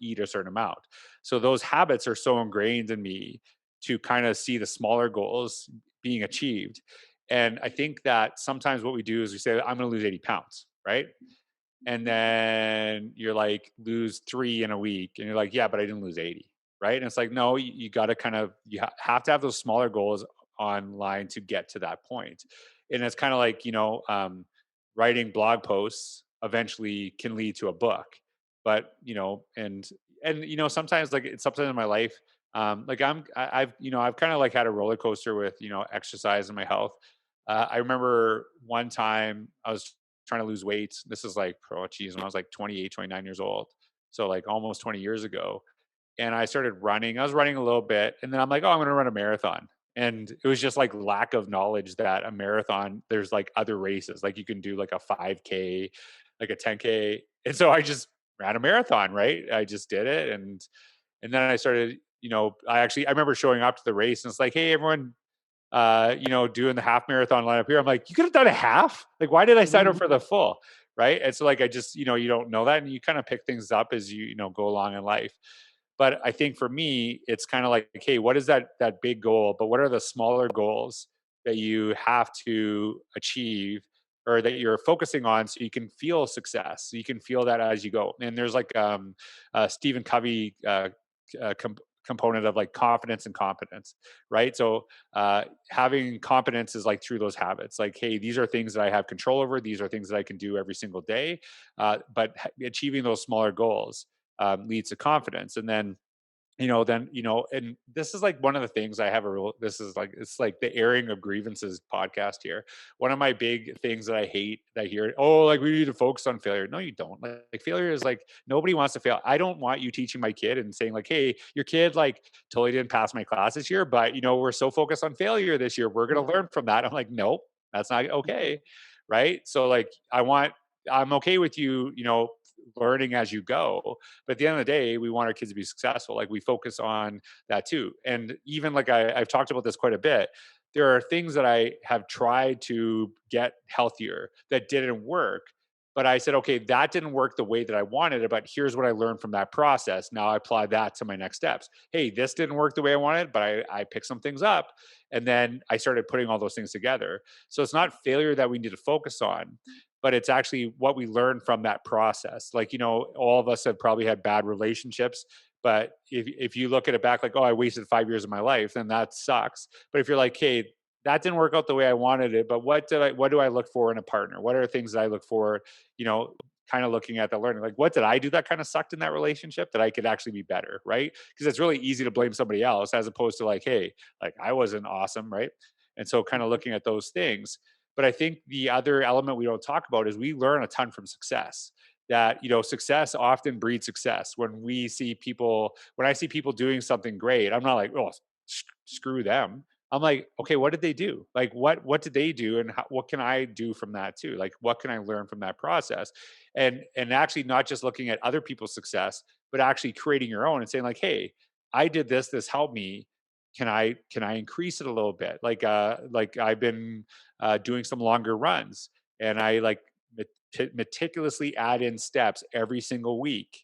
eat a certain amount. So those habits are so ingrained in me to kind of see the smaller goals being achieved. And I think that sometimes what we do is we say, I'm going to lose 80 pounds, right? And then you're like, lose 3 in a week. And you're like, yeah, but I didn't lose 80, right? And it's like, no, you got to kind of, have to have those smaller goals online to get to that point. And it's kind of like, writing blog posts eventually can lead to a book. But, and sometimes like it's something in my life, like I've kind of like had a roller coaster with, exercise and my health. I remember one time I was trying to lose weight. This is like, when I was like 28, 29 years old. So like almost 20 years ago. And I started running. I was running a little bit. And then I'm like, oh, I'm going to run a marathon. And it was just like lack of knowledge that a marathon, there's like other races. Like you can do like a 5K, like a 10K. And so I just ran a marathon, right? I just did it. And then I started, I remember showing up to the race and it's like, hey, everyone, doing the half marathon lineup here. I'm like, you could have done a half. Like, why did I sign up for the full? Right. And so like, I just, you don't know that. And you kind of pick things up as you go along in life. But I think for me, it's kind of like, okay, what is that big goal? But what are the smaller goals that you have to achieve or that you're focusing on so you can feel success? So you can feel that as you go. And there's like Stephen Covey component of like confidence and competence, right? So having competence is like through those habits, like, hey, these are things that I have control over. These are things that I can do every single day. But achieving those smaller goals leads to confidence. And then, and this is like one of the things I have this is like, it's like the airing of grievances podcast here. One of my big things that I hate that I hear, oh, like we need to focus on failure. No, you don't. Like failure is like, nobody wants to fail. I don't want you teaching my kid and saying like, hey, your kid like totally didn't pass my class this year, but we're so focused on failure this year. We're going to learn from that. I'm like, nope, that's not okay. Right. So like, I'm okay with you, learning as you go. But at the end of the day, we want our kids to be successful. Like we focus on that too. And even like I've talked about this quite a bit. There are things that I have tried to get healthier that didn't work. But I said, okay, that didn't work the way that I wanted it, but here's what I learned from that process. Now I apply that to my next steps. Hey, this didn't work the way I wanted, but I picked some things up. And then I started putting all those things together. So it's not failure that we need to focus on, but it's actually what we learn from that process. Like, all of us have probably had bad relationships, but if you look at it back like, oh, I wasted 5 years of my life, then that sucks. But if you're like, hey, that didn't work out the way I wanted it, but what do I look for in a partner? What are things that I look for, kind of looking at the learning, like what did I do that kind of sucked in that relationship that I could actually be better, right? Because it's really easy to blame somebody else as opposed to like, hey, like I wasn't awesome, right? And so kind of looking at those things. But I think the other element we don't talk about is we learn a ton from success. That success often breeds success. When I see people doing something great, I'm not like, oh, screw them. I'm like, okay, what did they do? Like, what did they do, and what can I do from that too? Like, what can I learn from that process? And actually, not just looking at other people's success, but actually creating your own and saying, like, hey, I did this. This helped me. Can I increase it a little bit? Like I've been doing some longer runs, and I like meticulously add in steps every single week,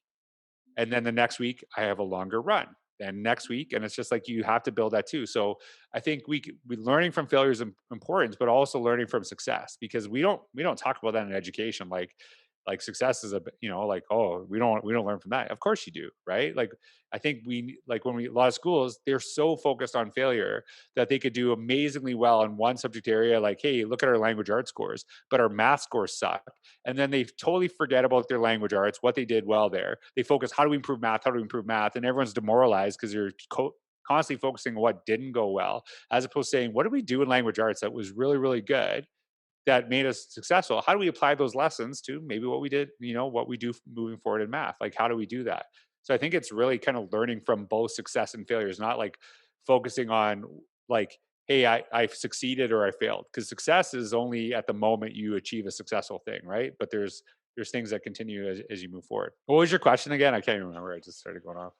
and then the next week I have a longer run. And next week, and it's just like you have to build that too. So I think we learning from failure is important, but also learning from success, because we don't talk about that in education. Like success is like, oh, we don't learn from that. Of course you do, right? Like I think a lot of schools, they're so focused on failure that they could do amazingly well in one subject area. Like, hey, look at our language arts scores, but our math scores suck. And then they totally forget about their language arts, what they did well there. They focus, how do we improve math? How do we improve math? And everyone's demoralized because you're constantly focusing on what didn't go well, as opposed to saying, what did we do in language arts that was really, really good, that made us successful? How do we apply those lessons to maybe what we did, what we do moving forward in math? Like, how do we do that? So I think it's really kind of learning from both success and failures, not like focusing on like, hey, I've succeeded or I failed, because success is only at the moment you achieve a successful thing, right? But there's things that continue as you move forward. What was your question again? I can't even remember. I just started going off.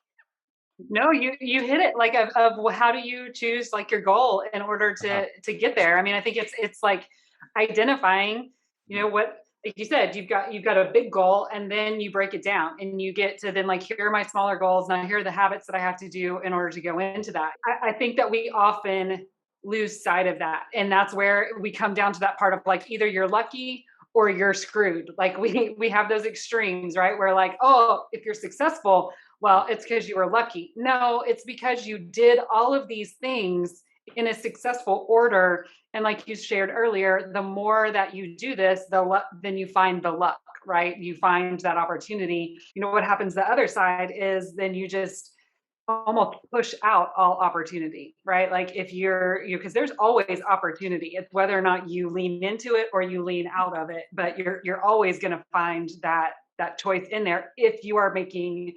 No, you hit it, like of how do you choose like your goal in order to get there? I mean, I think it's like identifying, what, like you said, you've got a big goal, and then you break it down and you get to then like, here are my smaller goals. Now here are the habits that I have to do in order to go into that. I think that we often lose sight of that. And that's where we come down to that part of like, either you're lucky or you're screwed. Like we have those extremes, right? Where like, oh, if you're successful, well, it's because you were lucky. No, it's because you did all of these things in a successful order. And like you shared earlier, the more that you do this, then you find the luck, right? You find that opportunity. What happens the other side is then you just almost push out all opportunity, right? Like if because there's always opportunity. It's whether or not you lean into it or you lean out of it, but you're always going to find that choice in there if you are making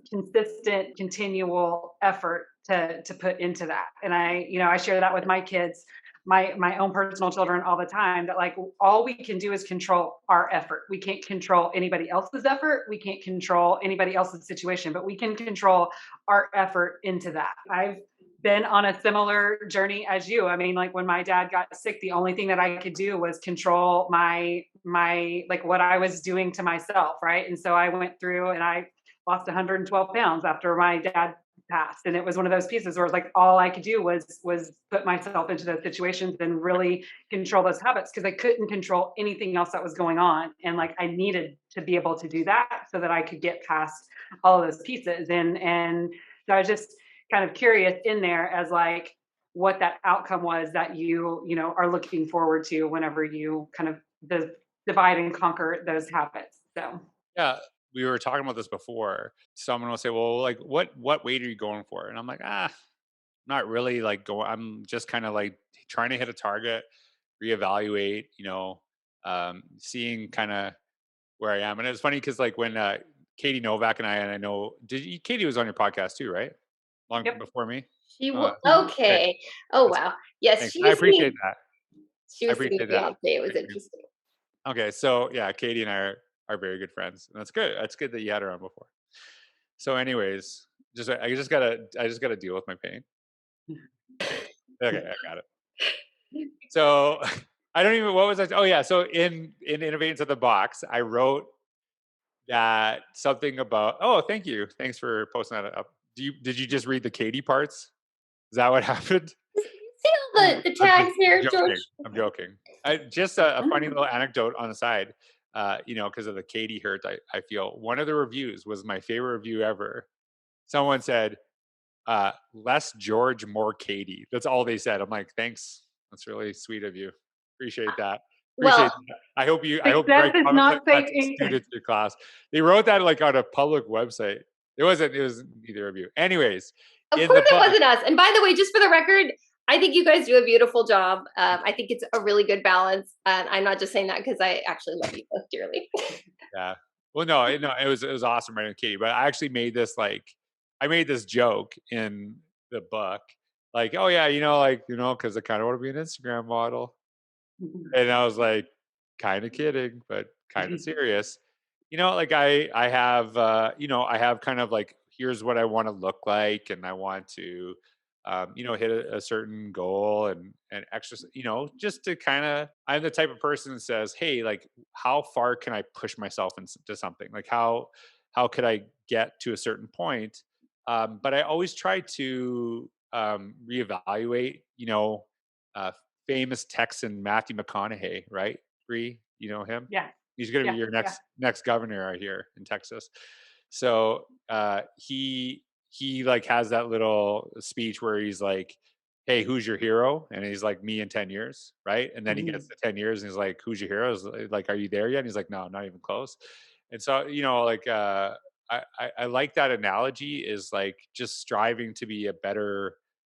consistent, continual effort to put into that. And I share that with my kids, my own personal children all the time, that like all we can do is control our effort. We can't control anybody else's effort. We can't control anybody else's situation, but we can control our effort into that. I've been on a similar journey as you. I mean, like when my dad got sick, the only thing that I could do was control my like what I was doing to myself, right? And so I went through and I lost 112 pounds after my dad passed. And it was one of those pieces where it's like all I could do was put myself into those situations and really control those habits, because I couldn't control anything else that was going on. And like I needed to be able to do that so that I could get past all of those pieces. And so I was just kind of curious in there as like what that outcome was that you are looking forward to whenever you kind of divide and conquer those habits. So yeah, we were talking about this before. Someone will say, well, like what weight are you going for? And I'm like, not really like going, I'm just kind of like trying to hit a target, reevaluate, seeing kind of where I am. And it's funny because like when Katie Novak and I know, Katie was on your podcast too, right? Long before me. She was okay. Oh wow, yes, I appreciate that. She was saying that. It was interesting. Okay, so yeah, Katie and I are very good friends, and that's good. That's good that you had her on before. So, anyways, I just gotta deal with my pain. Okay, I got it. So, I don't even what was I? Oh yeah, so in Innovating to the Box, I wrote that something about. Oh, thank you. Thanks for posting that up. Did you just read the Katie parts? Is that what happened? See all the tags here, George? I'm joking. Just a funny little anecdote on the side. Because of the Katie hurt, I feel one of the reviews was my favorite review ever. Someone said, less George, more Katie. That's all they said. I'm like, thanks. That's really sweet of you. Appreciate that. Well, I hope you Success write is comments not like that to fake. students in your class. They wrote that like on a public website. It was neither of you. Anyways, of course it wasn't us. And by the way, just for the record, I think you guys do a beautiful job. I think it's a really good balance. And I'm not just saying that because I actually love you both dearly. Yeah. Well, no, it was awesome writing Katie, but I actually made this joke in the book, like, oh yeah, because I kind of want to be an Instagram model, and I was like, kind of kidding, but kind of serious, like I have, I have kind of like, here's what I want to look like, and I want to, hit a certain goal and exercise, just to kind of, I'm the type of person that says, hey, like, how far can I push myself into something? Like, how could I get to a certain point? But I always try to reevaluate, uh, famous Texan Matthew McConaughey, right? Bree, you know him? Yeah. He's going to be your next governor out here in Texas. So he like has that little speech where he's like, hey, who's your hero? And he's like, me in 10 years, right? And then he gets to 10 years and he's like, who's your hero? He's like, are you there yet? And he's like, no, not even close. And so, like, I like that analogy, is like just striving to be a better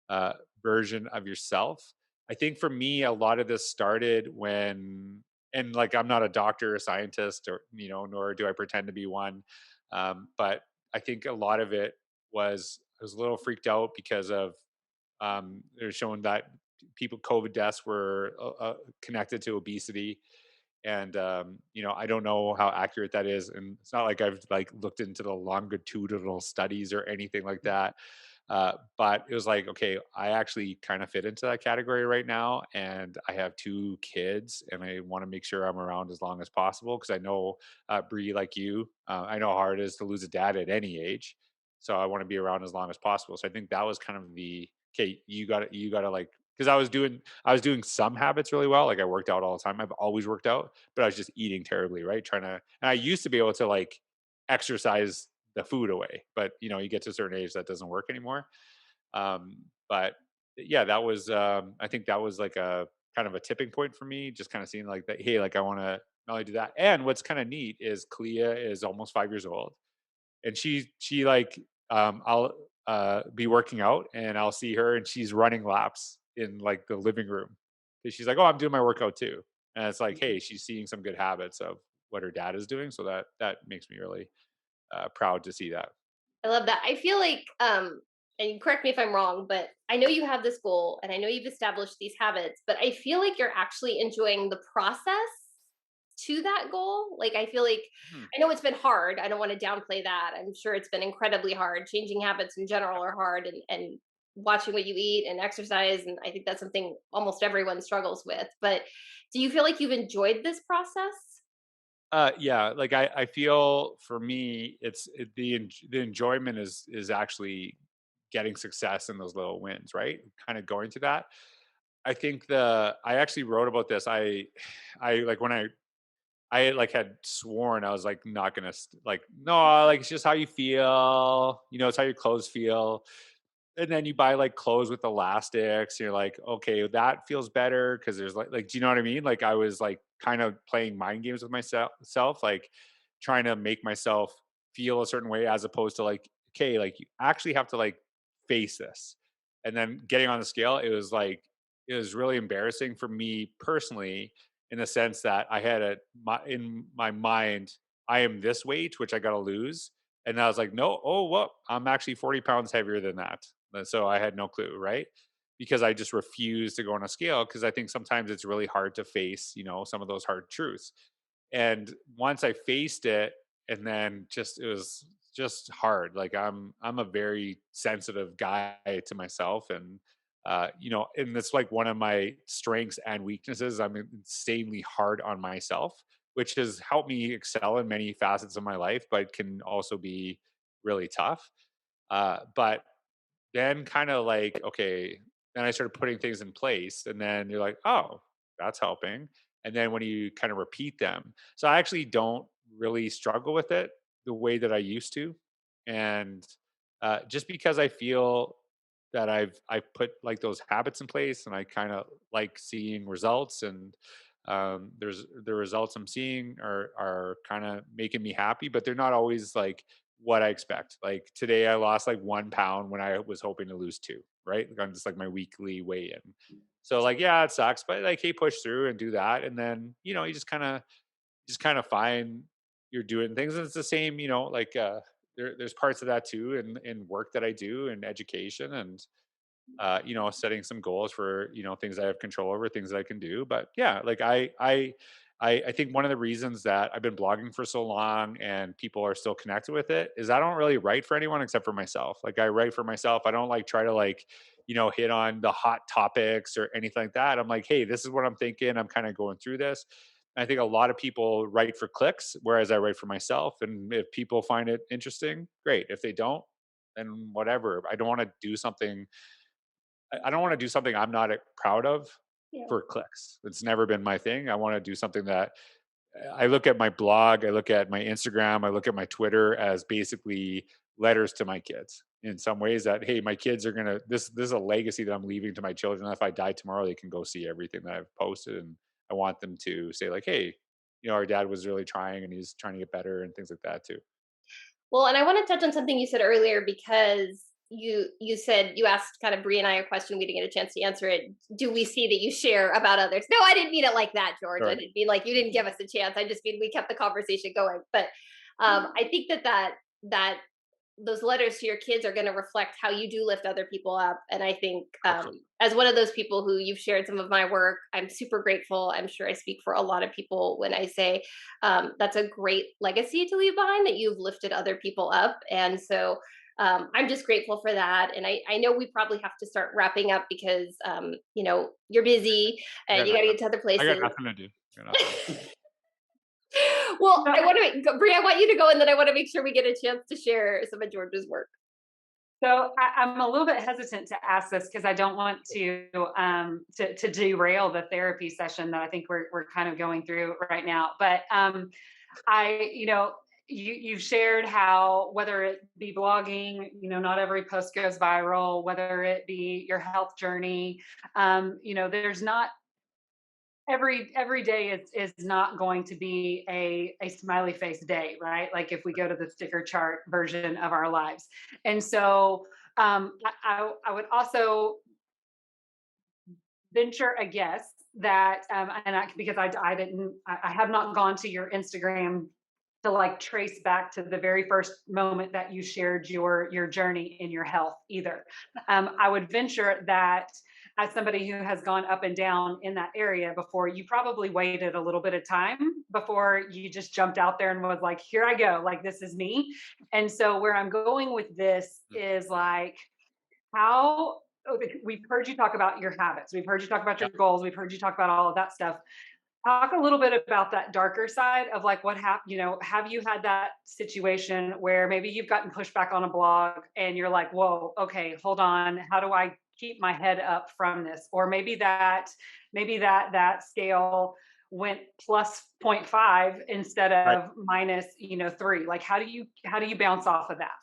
uh, version of yourself. I think for me, a lot of this started when, and like, I'm not a doctor or scientist, or, nor do I pretend to be one. But I think a lot of it was, I was a little freaked out because of, they're showing that COVID deaths were connected to obesity. And I don't know how accurate that is, and it's not like I've like looked into the longitudinal studies or anything like that. But it was like, okay, I actually kind of fit into that category right now, and I have 2 kids, and I want to make sure I'm around as long as possible, because I know, Bree, like you, I know how hard it is to lose a dad at any age, so I want to be around as long as possible. So I think that was kind of the, okay, you got to like, because I was doing some habits really well. Like, I worked out all the time. I've always worked out, but I was just eating terribly, right? And I used to be able to like exercise the food away, but you get to a certain age that doesn't work anymore. But yeah, that was, I think that was like a kind of a tipping point for me, just kind of seeing like that, hey, like, I want to not only do that. And what's kind of neat is Clea is almost 5 years old, and she like, I'll be working out and I'll see her and she's running laps in like the living room. And she's like, oh, I'm doing my workout too. And it's like, hey, she's seeing some good habits of what her dad is doing. So that makes me really proud to see that. I love that. I feel like, and correct me if I'm wrong, but I know you have this goal and I know you've established these habits, but I feel like you're actually enjoying the process to that goal. Like, I feel like, I know it's been hard. I don't want to downplay that. I'm sure it's been incredibly hard. Changing habits in general are hard, and watching what you eat and exercise. And I think that's something almost everyone struggles with. But do you feel like you've enjoyed this process? Yeah, like I feel for me, the enjoyment is actually getting success in those little wins, right? Kind of going to that. I think I actually wrote about this. I like, when I like had sworn I was like not gonna like, no, like, it's just how you feel, it's how your clothes feel. And then you buy like clothes with elastics. You're like, okay, that feels better because there's like, do you know what I mean? Like, I was like kind of playing mind games with myself, like trying to make myself feel a certain way, as opposed to like, okay, like, you actually have to like face this. And then getting on the scale, it was really embarrassing for me personally, in the sense that I had in my mind, I am this weight, which I got to lose. And I was like, no, oh, well, I'm actually 40 pounds heavier than that. And so I had no clue, right? Because I just refused to go on a scale, because I think sometimes it's really hard to face, some of those hard truths. And once I faced it, and then it was just hard. Like I'm a very sensitive guy to myself, and and it's like one of my strengths and weaknesses. I'm insanely hard on myself, which has helped me excel in many facets of my life, but can also be really tough. But then kind of like, okay, then I started putting things in place, and then you're like, oh, that's helping. And then when you kind of repeat them, so I actually don't really struggle with it the way that I used to. And just because I feel that I've put like those habits in place, and I kind of like seeing results, and there's the results I'm seeing are kind of making me happy, but they're not always like what I expect. Like today, I lost like 1 pound when I was hoping to lose two. Right, like, on just like my weekly weigh in. So like, yeah, it sucks, but like, hey, push through and do that, and then you just kind of find you're doing things. And it's the same, like there's parts of that too in work that I do in education, and setting some goals for, things I have control over, things that I can do. But yeah, like I think one of the reasons that I've been blogging for so long and people are still connected with it is I don't really write for anyone except for myself. Like I write for myself. I don't like try to like, hit on the hot topics or anything like that. I'm like, hey, this is what I'm thinking. I'm kind of going through this. I think a lot of people write for clicks, whereas I write for myself. And if people find it interesting, great. If they don't, then whatever. I don't want to do something I'm not proud of Yeah. for clicks. It's never been my thing. I want to do something that I look at my blog, I look at my Instagram, I look at my Twitter as basically letters to my kids in some ways that, hey, my kids are going to, this is a legacy that I'm leaving to my children. If I die tomorrow, they can go see everything that I've posted. And I want them to say like, hey, our dad was really trying and he's trying to get better and things like that too. Well, and I want to touch on something you said earlier, because you said, you asked kind of Brie and I a question, we didn't get a chance to answer it. Do we see that you share about others? No, I didn't mean it like that, George. Sure. I didn't mean like you didn't give us a chance. I just mean we kept the conversation going. But I think that those letters to your kids are going to reflect how you do lift other people up. And I think as one of those people who you've shared some of my work, I'm super grateful. I'm sure I speak for a lot of people when I say that's a great legacy to leave behind, that you've lifted other people up. And so I'm just grateful for that. And I know we probably have to start wrapping up because, you're busy and you got to get to other places. I got nothing to do. Well, I want to Brie, I want you to go, and then I want to make sure we get a chance to share some of George's work. So I'm a little bit hesitant to ask this because I don't want to derail the therapy session that I think we're kind of going through right now. But you've shared how, whether it be blogging, not every post goes viral, whether it be your health journey, there's not every day is not going to be a smiley face day, right? Like if we go to the sticker chart version of our lives. And so I would also venture a guess that because I have not gone to your Instagram to like trace back to the very first moment that you shared your journey in your health either. I would venture that as somebody who has gone up and down in that area before, you probably waited a little bit of time before you just jumped out there and was like, here I go, like this is me. And so where I'm going with this is like, we've heard you talk about your habits, we've heard you talk about your goals, we've heard you talk about all of that stuff. Talk a little bit about that darker side of like what happened. Have you had that situation where maybe you've gotten pushback on a blog and you're like, whoa, okay, hold on, how do I keep my head up from this? Or maybe that scale went plus 0.5 instead of minus 3. Like how do you bounce off of that?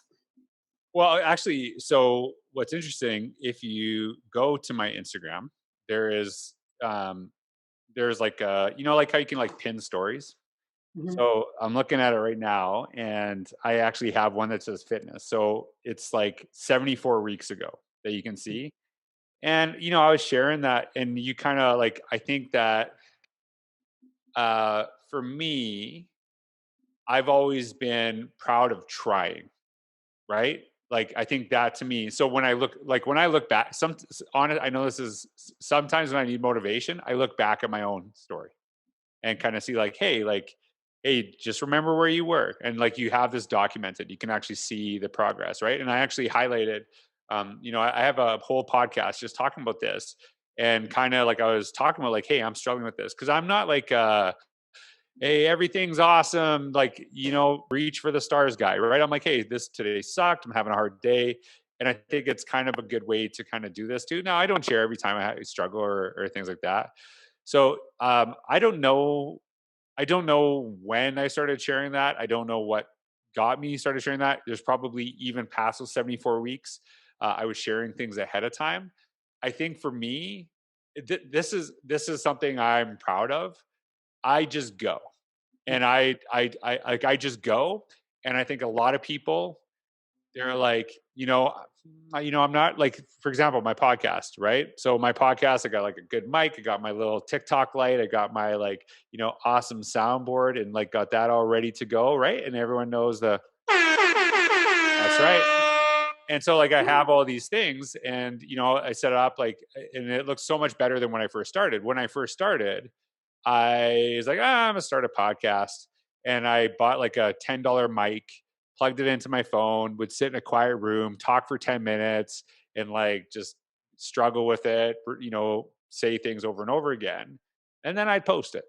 Well, actually, so what's interesting, if you go to my Instagram, there's like like how you can like pin stories. Mm-hmm. So I'm looking at it right now, and I actually have one that says fitness. So it's like 74 weeks ago that you can see. And I was sharing that, and you kind of like, I think that for me, I've always been proud of trying, right? Like I think that to me. So when I look back, I know this is sometimes when I need motivation, I look back at my own story and kind of see like, hey, like hey, just remember where you were. And like, you have this documented, you can actually see the progress, right? And I actually highlighted, I have a whole podcast just talking about this, and kind of like I was talking about like, hey, I'm struggling with this. Cause I'm not like, hey, everything's awesome, like, reach for the stars guy, right? I'm like, hey, this today sucked. I'm having a hard day. And I think it's kind of a good way to kind of do this too. Now, I don't share every time I struggle or things like that. So I don't know. I don't know when I started sharing that. I don't know what got me started sharing that. There's probably even past those 74 weeks, I was sharing things ahead of time. I think for me, this is something I'm proud of. I just go, and I just go, and I think a lot of people, they're like, I'm not like, for example, my podcast, right? So my podcast, I got like a good mic, I got my little TikTok light, I got my like, awesome soundboard, and like got that all ready to go, right? And everyone knows that's right. And so like I have all these things, and I set it up like, and it looks so much better than when I first started. When I first started, I was like, I'm gonna start a podcast. And I bought like a $10 mic, plugged it into my phone, would sit in a quiet room, talk for 10 minutes, and like just struggle with it, say things over and over again. And then I'd post it.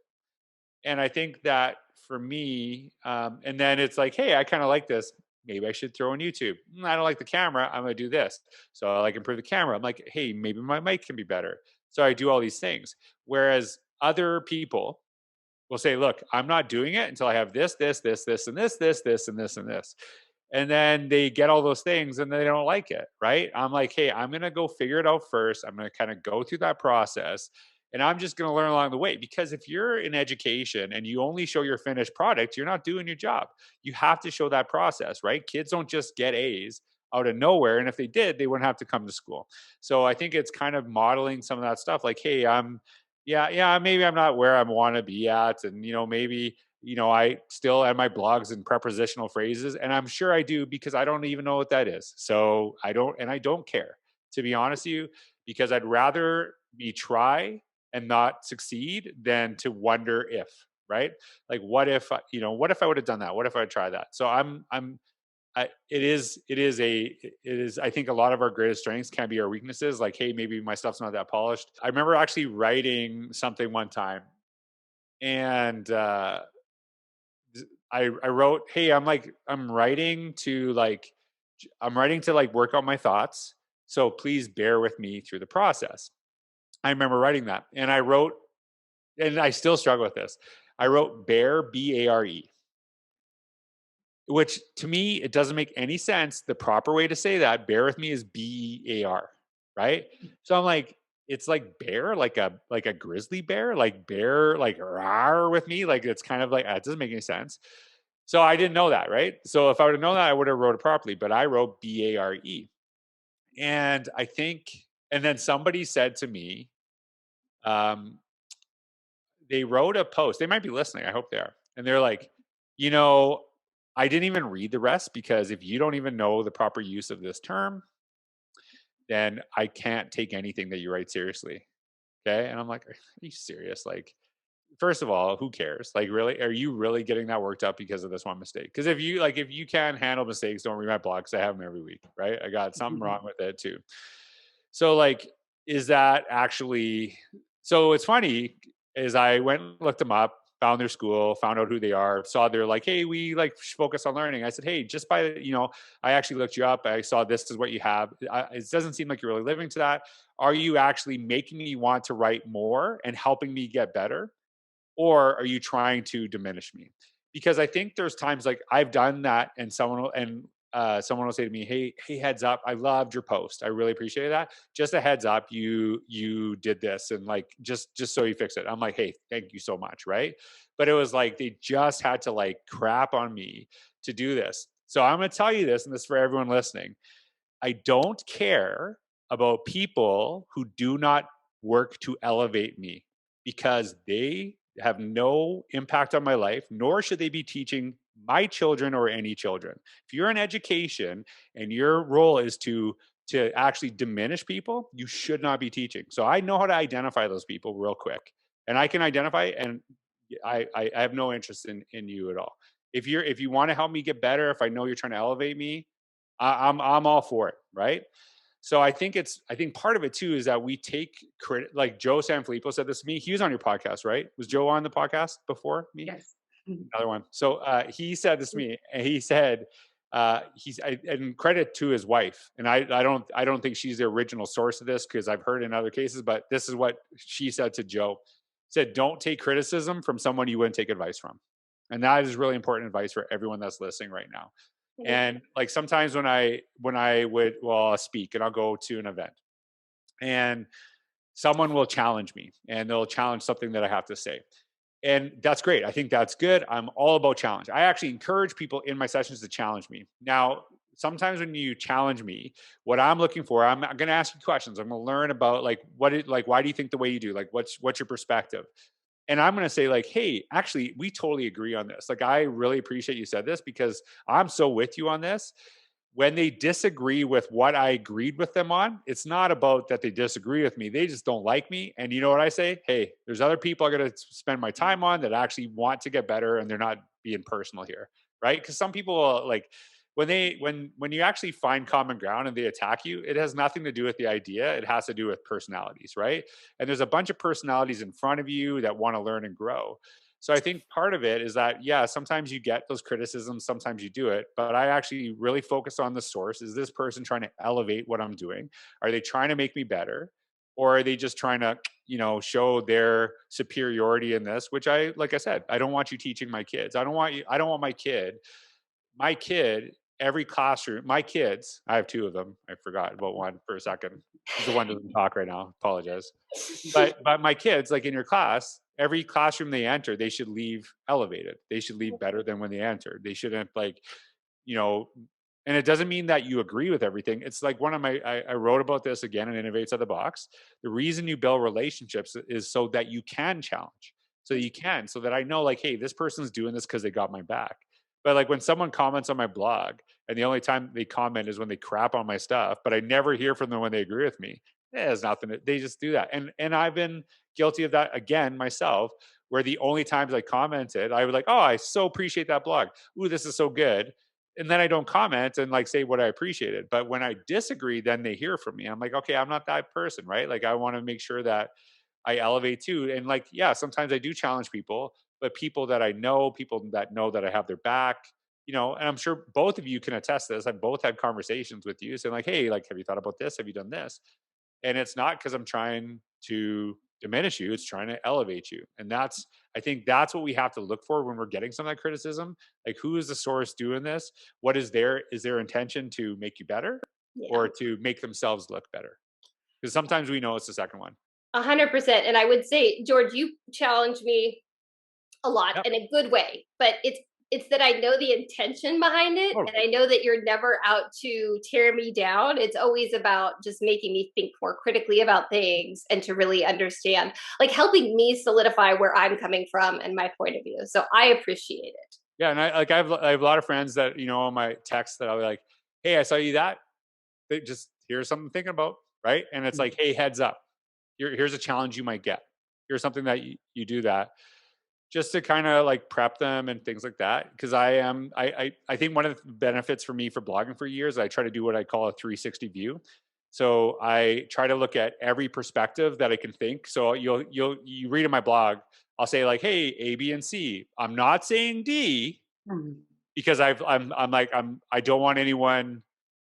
And I think that for me, and then it's like, hey, I kind of like this. Maybe I should throw on YouTube. I don't like the camera. I'm going to do this. So I like improve the camera. I'm like, hey, maybe my mic can be better. So I do all these things. Whereas other people will say, look, I'm not doing it until I have this, this, this, this, and this, this, this, and this, and this. And then they get all those things and they don't like it, right? I'm like, hey, I'm going to go figure it out first. I'm going to kind of go through that process, and I'm just going to learn along the way. Because if you're in education and you only show your finished product, you're not doing your job. You have to show that process, right? Kids don't just get A's out of nowhere. And if they did, they wouldn't have to come to school. So I think it's kind of modeling some of that stuff. Like, hey, maybe I'm not where I want to be at. And, maybe, I still add my blogs and prepositional phrases. And I'm sure I do, because I don't even know what that is. So I don't care, to be honest with you, because I'd rather me try and not succeed than to wonder if, right? Like, what if I would have done that? What if I tried that? So I think a lot of our greatest strengths can be our weaknesses. Like, hey, maybe my stuff's not that polished. I remember actually writing something one time, and I wrote, hey, I'm writing to work out my thoughts. So please bear with me through the process. I remember writing that, and I wrote, and I still struggle with this. I wrote bear, BARE, which to me, it doesn't make any sense. The proper way to say that, bear with me, is BEAR, right? So I'm like, it's like bear, like a grizzly bear, like bear, like rawr with me. Like, it's kind of like, it doesn't make any sense. So I didn't know that, right? So if I would have known that, I would have wrote it properly, but I wrote BARE. And I think, and then somebody said to me, they wrote a post. They might be listening. I hope they are. And they're like, I didn't even read the rest, because if you don't even know the proper use of this term, then I can't take anything that you write seriously. Okay. And I'm like, are you serious? Like, first of all, who cares? Like, really, are you really getting that worked up because of this one mistake? Because if you can handle mistakes, don't read my blog, because I have them every week, right? I got something wrong with it too. So like, is that actually, so it's funny is I went and looked them up, found their school, found out who they are, saw they're like, hey, we like focus on learning. I said, hey, just by, I actually looked you up. I saw this is what you have. It doesn't seem like you're really living to that. Are you actually making me want to write more and helping me get better? Or are you trying to diminish me? Because I think there's times like I've done that, and someone will say to me, hey, heads up, I loved your post, I really appreciate that. Just a heads up, you did this, and like just so you fix it. I'm like, hey, thank you so much, right? But it was like they just had to like crap on me to do this. So I'm going to tell you this, and this is for everyone listening. I don't care about people who do not work to elevate me, because they have no impact on my life, nor should they be teaching my children or any children. If you're in education and your role is to actually diminish people, you should not be teaching. So I know how to identify those people real quick. And I can identify, and I have no interest in you at all. If you want to help me get better, if I know you're trying to elevate me, I'm all for it, right? So I think part of it too is that we take credit. Like Joe Sanfilippo said this to me. He was on your podcast, right? Was Joe on the podcast before me? Yes. Another one. So he said this to me, and he said and credit to his wife. And I don't think she's the original source of this, because I've heard in other cases, but this is what she said to Joe. Said, don't take criticism from someone you wouldn't take advice from. And that is really important advice for everyone that's listening right now. And like sometimes when I would, I'll speak and I'll go to an event and someone will challenge me and they'll challenge something that I have to say. And that's great. I think that's good. I'm all about challenge. I actually encourage people in my sessions to challenge me. Now, sometimes when you challenge me, what I'm looking for, I'm going to ask you questions. I'm going to learn about why do you think the way you do? Like, what's your perspective? And I'm going to say like, hey, actually, we totally agree on this. Like, I really appreciate you said this because I'm so with you on this. When they disagree with what I agreed with them on, it's not about that they disagree with me. They just don't like me. And you know what I say? Hey, there's other people I'm going to spend my time on that actually want to get better, and they're not being personal here, right? Because some people like when you actually find common ground and they attack you, it has nothing to do with the idea. It has to do with personalities, right? And there's a bunch of personalities in front of you that want to learn and grow. So I think part of it is that, yeah, sometimes you get those criticisms, sometimes you do it, but I actually really focus on the source. Is this person trying to elevate what I'm doing? Are they trying to make me better? Or are they just trying to, show their superiority in this, which like I said, I don't want you teaching my kids. I don't want my kid, every classroom, my kids, I have two of them. I forgot about one for a second. He's the one that doesn't talk right now. Apologize. But my kids, like in your class, every classroom they enter, they should leave elevated. They should leave better than when they entered. They shouldn't and it doesn't mean that you agree with everything. It's like I wrote about this again in Innovates Out of the Box. The reason you build relationships is so that you can challenge, so that I know like, hey, this person's doing this because they got my back. But like when someone comments on my blog and the only time they comment is when they crap on my stuff, but I never hear from them when they agree with me. There's nothing. They just do that. And I've been guilty of that again myself, where the only times I commented, I was like, oh, I so appreciate that blog. Ooh, this is so good. And then I don't comment and like say what I appreciated. But when I disagree, then they hear from me. I'm like, okay, I'm not that person, right? Like I want to make sure that I elevate too. And like, yeah, sometimes I do challenge people, but people that I know, people that know that I have their back, and I'm sure both of you can attest to this. I've both had conversations with you saying like, hey, like, have you thought about this? Have you done this? And it's not because I'm trying to diminish you. It's trying to elevate you. And I think that's what we have to look for when we're getting some of that criticism. Like, who is the source doing this? What is their intention to make you better or to make themselves look better? Because sometimes we know it's the second one. 100%. And I would say, George, you challenge me a lot in a good way, but it's that I know the intention behind it. And I know that you're never out to tear me down. It's always about just making me think more critically about things and to really understand, like helping me solidify where I'm coming from and my point of view. So I appreciate it. Yeah. And I have a lot of friends that, on my text that I'll be like, hey, I saw you that. They just, here's something I'm thinking about. Right. And it's like, hey, heads up. Here's a challenge you might get. Here's something that you do that. Just to kind of like prep them and things like that. Because I think one of the benefits for me for blogging for years, I try to do what I call a 360 view. So I try to look at every perspective that I can think. So you read in my blog, I'll say like, hey, A, B, and C. I'm not saying D because I don't want anyone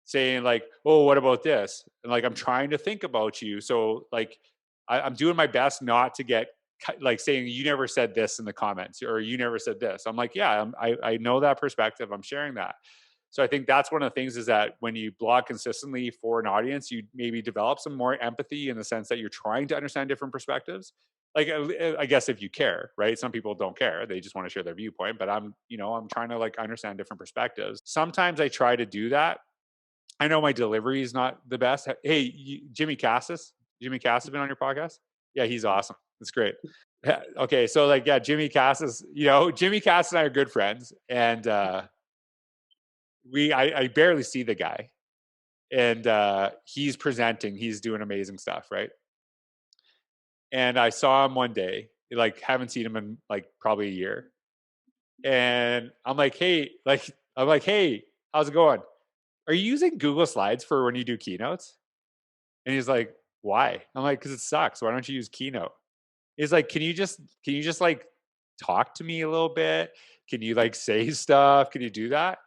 saying like, oh, what about this? And like, I'm trying to think about you. So like, I'm doing my best not to get like saying you never said this in the comments or you never said this. I'm like, yeah, I know that perspective. I'm sharing that. So I think that's one of the things is that when you blog consistently for an audience, you maybe develop some more empathy in the sense that you're trying to understand different perspectives. Like, I guess if you care, right? Some people don't care. They just want to share their viewpoint, but I'm trying to like understand different perspectives. Sometimes I try to do that. I know my delivery is not the best. Hey, Jimmy Cassis been on your podcast? Yeah, he's awesome. It's great. Yeah, okay, so like, yeah, Jimmy Cassis, Jimmy Cassis and I are good friends, and I barely see the guy, and he's presenting, he's doing amazing stuff, right? And I saw him one day, like haven't seen him in like probably a year. And I'm like, hey, how's it going? Are you using Google Slides for when you do keynotes? And he's like, why? I'm like, because it sucks. Why don't you use Keynote? He's like, can you just like talk to me a little bit? Can you like say stuff? Can you do that?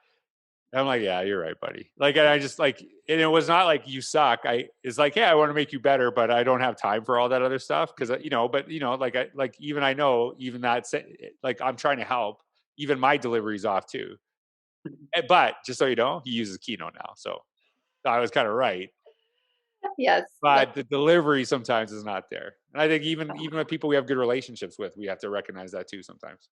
And I'm like, yeah, you're right, buddy. Like, and I just like, and it was not like you suck. It's like, yeah, I want to make you better, but I don't have time for all that other stuff. Cause like even I know, even that, like I'm trying to help, even my delivery's off too. But just so you know, he uses Keynote now. So I was kind of right. Yes. But the delivery sometimes is not there. And I think even with people we have good relationships with, we have to recognize that too sometimes.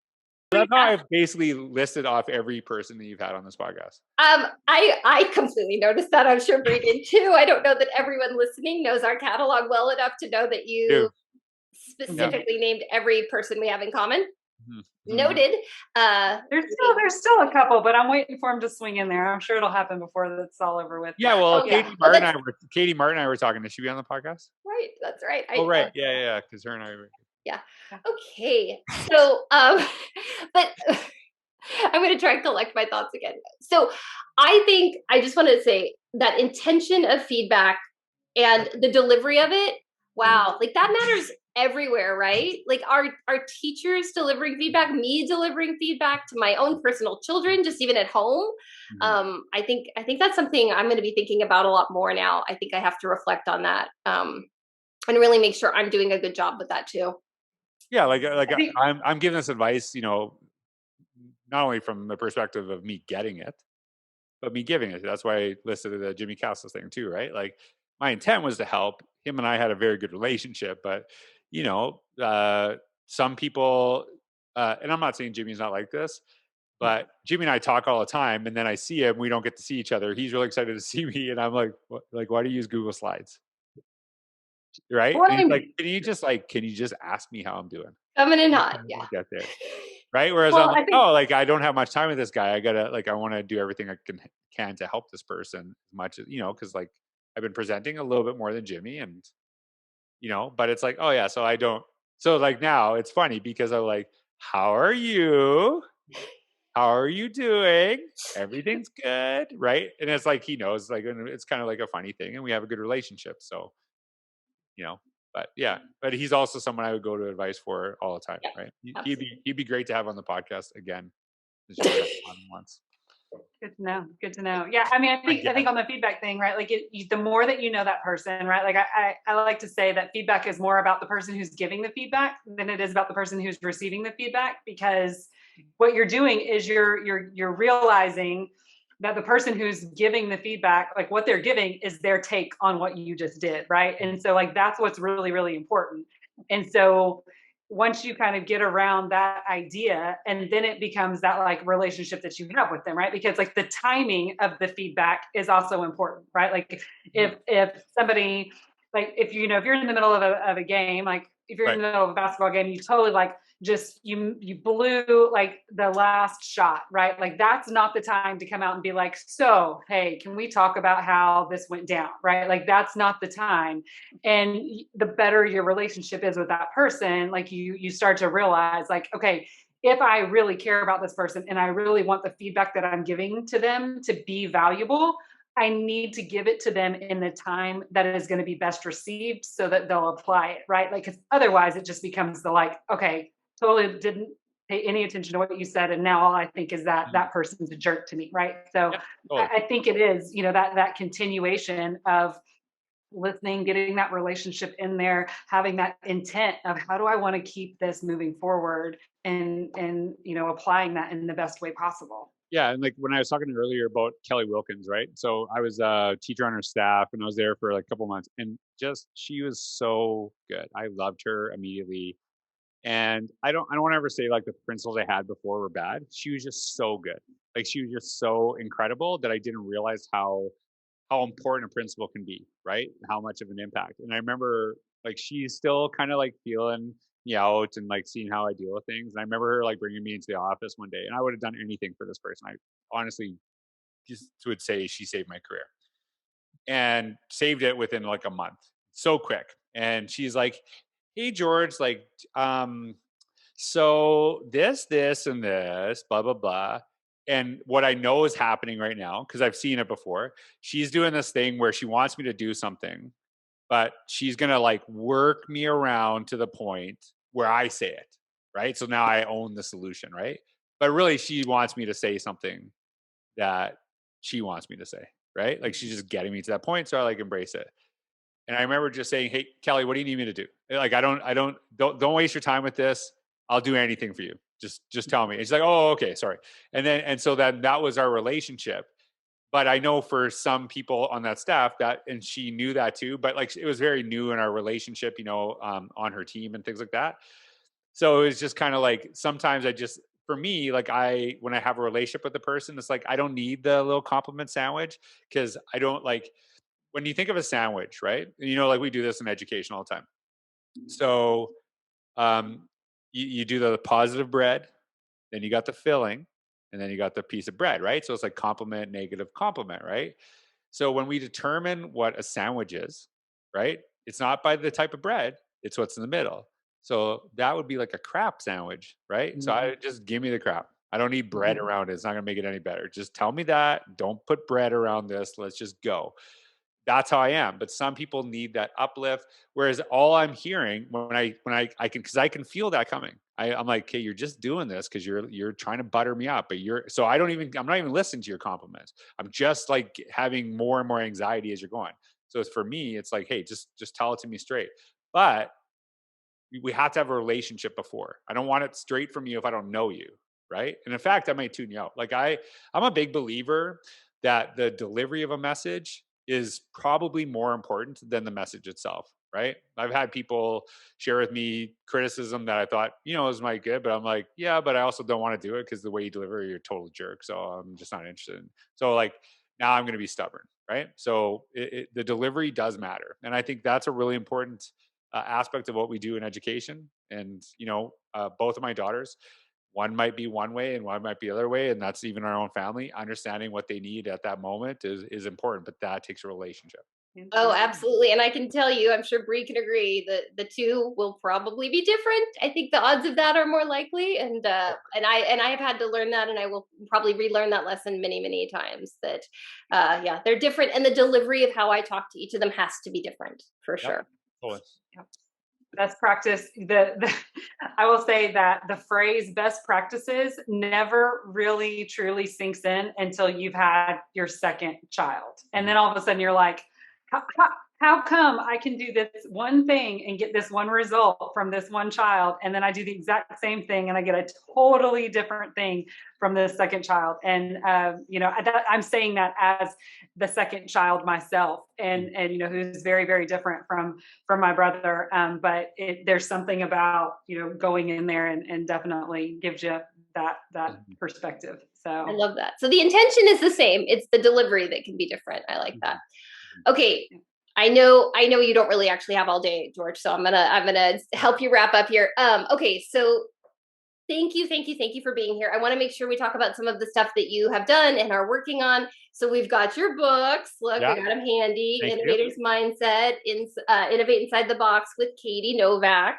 That's how I've basically listed off every person that you've had on this podcast. I completely noticed that. I'm sure Bree did too. I don't know that everyone listening knows our catalog well enough to know that you specifically named every person we have in common. Mm-hmm. Noted. There's still a couple, but I'm waiting for him to swing in there. I'm sure it'll happen before that's all over with. Yeah, well, Katie Martin and I were talking. Did she be on the podcast? Right, that's right. Right. Yeah, because her and I were. Yeah. Okay. So, but I'm going to try and collect my thoughts again. So I think I just want to say that intention of feedback and the delivery of it, wow, like that matters everywhere, right? Like our teachers delivering feedback, me delivering feedback to my own personal children, just even at home. Mm-hmm. I think that's something I'm going to be thinking about a lot more now. I think I have to reflect on that and really make sure I'm doing a good job with that too. Yeah, I'm giving this advice, not only from the perspective of me getting it, but me giving it. That's why I listed the Jimmy Cassis thing too, right? Like my intent was to help. Him and I had a very good relationship, but some people, and I'm not saying Jimmy's not like this, but Jimmy and I talk all the time, and then I see him. We don't get to see each other. He's really excited to see me, and I'm like, what? Like, why do you use Google Slides? Right? Well, and he's like, can you just ask me how I'm doing? Coming in hot, yeah. Get there. Right? Whereas I'm like, I don't have much time with this guy. I want to do everything I can to help this person as much as, because like I've been presenting a little bit more than Jimmy, and but it's like, oh yeah, so I don't. So like now it's funny because I'm like, how are you? How are you doing? Everything's good, right? And it's like he knows, like it's kind of like a funny thing, and we have a good relationship. So, but he's also someone I would go to advice for all the time, right? He'd be great to have on the podcast again. Once. Good to know. Yeah, I mean, I think on the feedback thing, right? Like the more that you know that person, right? Like I like to say that feedback is more about the person who's giving the feedback than it is about the person who's receiving the feedback, because what you're doing is you're realizing that the person who's giving the feedback, like what they're giving is their take on what you just did, right? And so like that's what's really, really important. And so once you kind of get around that idea, and then it becomes that like relationship that you have with them, right? Because like the timing of the feedback is also important, right? Like if somebody, like if you're in the middle of a game, like if you're in the middle of a basketball game, you totally like just you blew like the last shot, right? Like that's not the time to come out and be like, so hey, can we talk about how this went down, right? Like that's not the time. And the better your relationship is with that person, like you start to realize like, okay, if I really care about this person and I really want the feedback that I'm giving to them to be valuable, I need to give it to them in the time that is going to be best received so that they'll apply it, right? Like, because otherwise it just becomes the like, okay, totally didn't pay any attention to what you said, and now all I think is that that person's a jerk to me, right? So I think it is, that continuation of listening, getting that relationship in there, having that intent of how do I want to keep this moving forward, and applying that in the best way possible. Yeah, and like when I was talking earlier about Kelly Wilkins, right? So I was a teacher on her staff, and I was there for like a couple months, and she was so good. I loved her immediately. And I don't want to ever say like the principals I had before were bad. She was just so good. Like she was just so incredible that I didn't realize how important a principal can be, right? How much of an impact. And I remember like she's still kind of like feeling me out and like seeing how I deal with things. And I remember her like bringing me into the office one day, and I would have done anything for this person. I honestly just would say she saved my career, and saved it within like a month, so quick. And she's like, hey, George, like, so this, and this, blah, blah, blah. And what I know is happening right now, because I've seen it before, she's doing this thing where she wants me to do something, but she's going to like work me around to the point where I say it. Right. So now I own the solution. Right. But really, she wants me to say something that she wants me to say. Right. Like she's just getting me to that point. So I like embrace it. And I remember just saying, "Hey, Kelly, what do you need me to do? Like, don't waste your time with this. I'll do anything for you. Just tell me." And she's like, "Oh, okay, sorry." And so then that was our relationship. But I know for some people on that staff that, and she knew that too, but like it was very new in our relationship, on her team and things like that. So it was just kind of like, sometimes for me, like when I have a relationship with the person, it's like, I don't need the little compliment sandwich, because I don't like, when you think of a sandwich, right? Like we do this in education all the time. So um, you do the positive bread, then you got the filling, and then you got the piece of bread, right? So it's like compliment, negative, compliment, right? So when we determine what a sandwich is, right? It's not by the type of bread, it's what's in the middle. So that would be like a crap sandwich, right? Mm-hmm. So I just give me the crap. I don't need bread around it. It's not going to make it any better. Just tell me that. Don't put bread around this. Let's just go. That's how I am. But some people need that uplift. Whereas all I'm hearing when I can, because I can feel that coming. I'm like, okay, you're just doing this because you're trying to butter me up. But I'm not even listening to your compliments. I'm just like having more and more anxiety as you're going. So for me, it's like, hey, just tell it to me straight. But we have to have a relationship before. I don't want it straight from you if I don't know you. Right. And in fact, I might tune you out. Like I'm a big believer that the delivery of a message is probably more important than the message itself. Right. I've had people share with me criticism that I thought, is my good, but I'm like, yeah, but I also don't want to do it because the way you deliver, you're a total jerk. So I'm just not interested. So like now I'm going to be stubborn. Right. So the delivery does matter. And I think that's a really important aspect of what we do in education. And, both of my daughters, one might be one way and one might be the other way. And that's even our own family. Understanding what they need at that moment is important, but that takes a relationship. Oh, absolutely. And I can tell you, I'm sure Bree can agree that the two will probably be different. I think the odds of that are more likely. And I have had to learn that, and I will probably relearn that lesson many, many times, that they're different. And the delivery of how I talk to each of them has to be different for sure. Totally. Yep. Best practice. I will say that the phrase best practices never really truly sinks in until you've had your second child. And then all of a sudden you're like, how come I can do this one thing and get this one result from this one child, and then I do the exact same thing and I get a totally different thing from the second child? And I'm saying that as the second child myself, and who's very, very different from my brother. But there's something about going in there and definitely gives you that perspective. So I love that. So the intention is the same. It's the delivery that can be different. I like that. Okay. I know you don't really actually have all day, George, so I'm gonna help you wrap up here. Okay, so thank you for being here. I want to make sure we talk about some of the stuff that you have done and are working on. So we've got your books. Look, we got them handy. Thank Innovator's you. Mindset, Innovate Inside the Box with Katie Novak.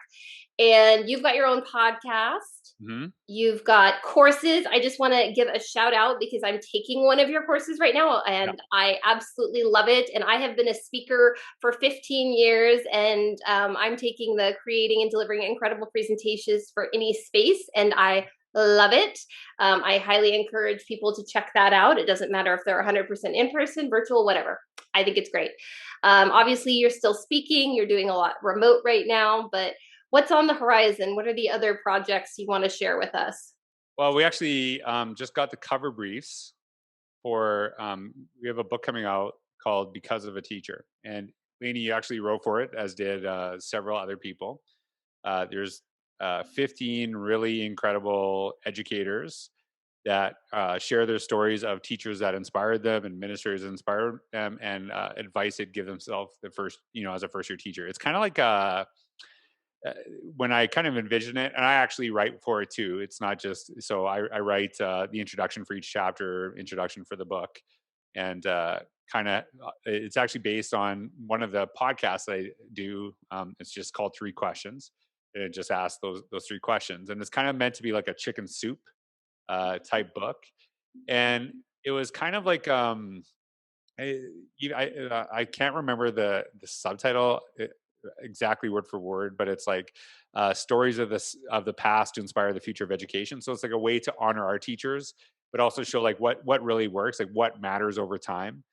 And you've got your own podcast. Mm-hmm. You've got courses. I just want to give a shout out because I'm taking one of your courses right now, and I absolutely love it. And I have been a speaker for 15 years, and I'm taking the Creating and Delivering Incredible Presentations for Any Space, and I love it. I highly encourage people to check that out. It doesn't matter if they're 100% in person, virtual, whatever. I think it's great. Obviously, you're still speaking. You're doing a lot remote right now, but what's on the horizon? What are the other projects you want to share with us? Well, we actually just got the cover briefs for, we have a book coming out called Because of a Teacher. And Lainey actually wrote for it, as did several other people. There's 15 really incredible educators that share their stories of teachers that inspired them, and administrators that inspired them, and advice they'd give themselves as a first-year teacher. It's kind of like when I kind of envision it, and I actually write for it too. It's not just, so I write the introduction for each chapter, introduction for the book. And it's actually based on one of the podcasts that I do. It's just called Three Questions. And it just asks those three questions. And it's kind of meant to be like a chicken soup type book. And it was kind of like, I can't remember the subtitle exactly word for word, but it's like stories of the past to inspire the future of education. So it's like a way to honor our teachers, but also show like what really works, like what matters over time.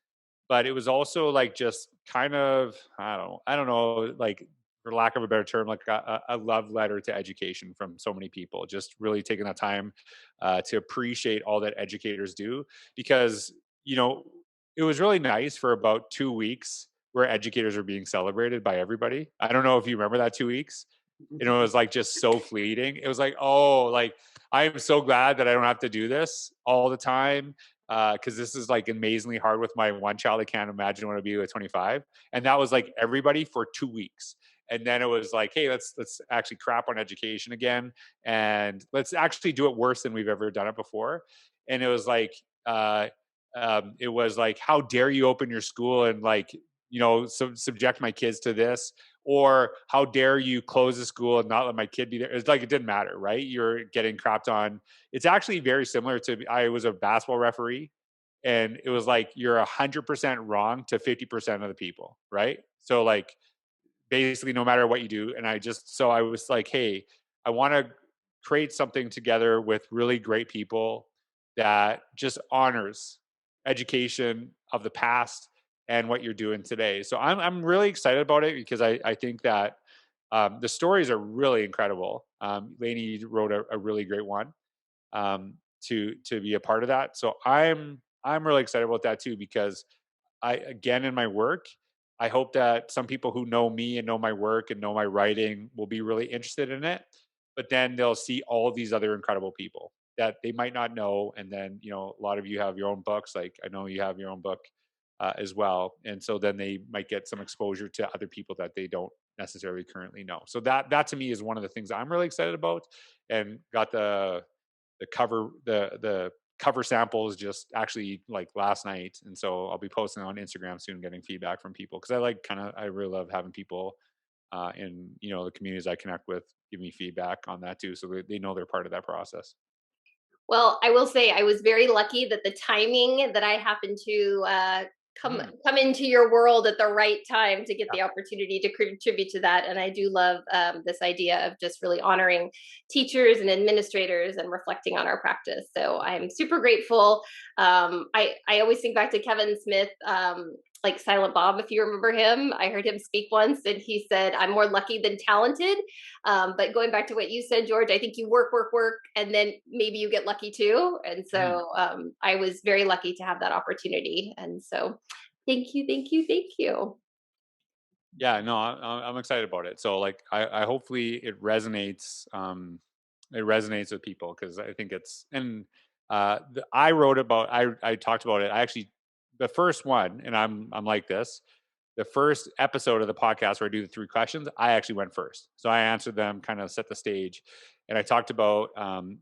But it was also like just kind of I don't know, like for lack of a better term, like a love letter to education from so many people. Just really taking that time to appreciate all that educators do, because you know it was really nice for about 2 weeks where educators are being celebrated by everybody. I don't know if you remember that 2 weeks. It was like just so fleeting. It was like, oh, like I am so glad that I don't have to do this all the time, because this is like amazingly hard with my one child. I can't imagine what it'd be with 25. And that was like everybody for 2 weeks. And then it was like, hey, let's actually crap on education again, and let's actually do it worse than we've ever done it before. And it was like, how dare you open your school and like subject my kids to this, or how dare you close the school and not let my kid be there. It's like it didn't matter, right? You're getting crapped on. It's actually very similar to, I was a basketball referee, and it was like you're 100% wrong to 50% of the people, right? So like basically no matter what you do. And I was like, hey, I want to create something together with really great people that just honors education of the past and what you're doing today. So I'm really excited about it, because I think that the stories are really incredible. Lainey wrote a really great one to be a part of that. So I'm really excited about that too, because again, in my work, I hope that some people who know me and know my work and know my writing will be really interested in it. But then they'll see all these other incredible people that they might not know. And then, a lot of you have your own books. Like I know you have your own book as well. And so then they might get some exposure to other people that they don't necessarily currently know. So that to me is one of the things I'm really excited about, and got the cover samples just actually like last night. And so I'll be posting on Instagram soon, getting feedback from people, because I really love having people in the communities I connect with give me feedback on that too, so they know they're part of that process. Well, I will say I was very lucky that the timing that I happened to come into your world at the right time to get the opportunity to contribute to that. And I do love this idea of just really honoring teachers and administrators and reflecting on our practice. So I'm super grateful. I always think back to Kevin Smith, like Silent Bob, if you remember him. I heard him speak once, and he said, I'm more lucky than talented. But going back to what you said, George, I think you work, and then maybe you get lucky too. And so I was very lucky to have that opportunity. And so thank you. Yeah, no, I'm excited about it. So like, I hopefully it resonates. It resonates with people, because I think I wrote about, I talked about it. I actually, the first one, and I'm like this, the first episode of the podcast where I do the three questions, I actually went first. So I answered them, kind of set the stage. And I talked about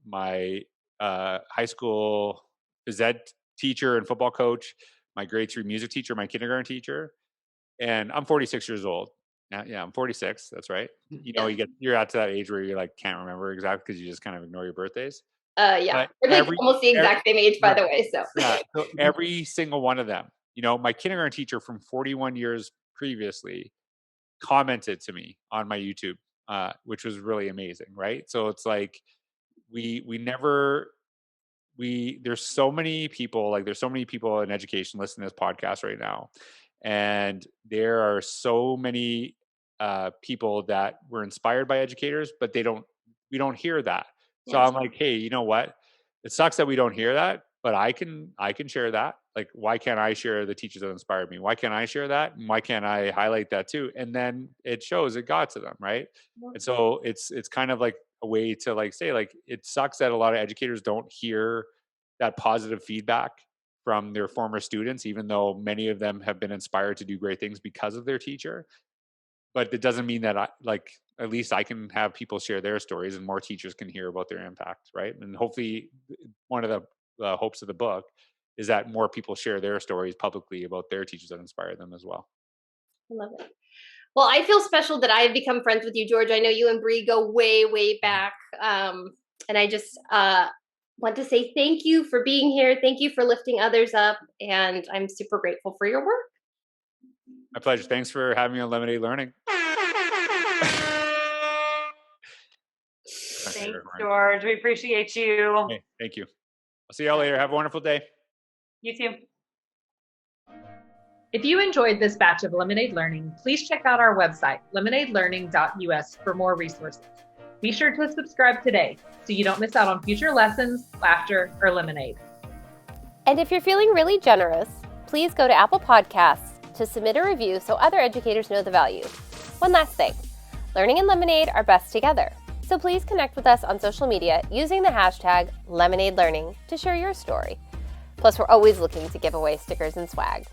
my high school phys ed teacher and football coach, my grade 3 music teacher, my kindergarten teacher. And I'm 46 years old. Yeah, I'm 46. That's right. You're out to that age where you like can't remember exactly, because you just kind of ignore your birthdays. Yeah, we're like almost the exact same age, by the way. So so every single one of them, my kindergarten teacher from 41 years previously commented to me on my YouTube, which was really amazing, right? So it's like there's so many people, in education listening to this podcast right now, and there are so many people that were inspired by educators, but we don't hear that. So I'm like, hey, you know what? It sucks that we don't hear that, but I can share that. Like, why can't I share the teachers that inspired me? Why can't I share that? And why can't I highlight that too? And then it shows it got to them, right? And so it's kind of like a way to like say, like, it sucks that a lot of educators don't hear that positive feedback from their former students, even though many of them have been inspired to do great things because of their teacher. But it doesn't mean that at least I can have people share their stories and more teachers can hear about their impact, right? And hopefully one of the hopes of the book is that more people share their stories publicly about their teachers that inspire them as well. I love it. Well, I feel special that I've become friends with you, George. I know you and Bree go way, way back. And I just want to say thank you for being here. Thank you for lifting others up. And I'm super grateful for your work. My pleasure. Thanks for having me on Lemonade Learning. Thanks, George. We appreciate you. Hey, thank you. I'll see y'all later. Have a wonderful day. You too. If you enjoyed this batch of Lemonade Learning, please check out our website, lemonadelearning.us, for more resources. Be sure to subscribe today so you don't miss out on future lessons, laughter, or lemonade. And if you're feeling really generous, please go to Apple Podcasts to submit a review so other educators know the value. One last thing, Learning and Lemonade are best together. So please connect with us on social media using the hashtag #LemonadeLearning to share your story. Plus, we're always looking to give away stickers and swag.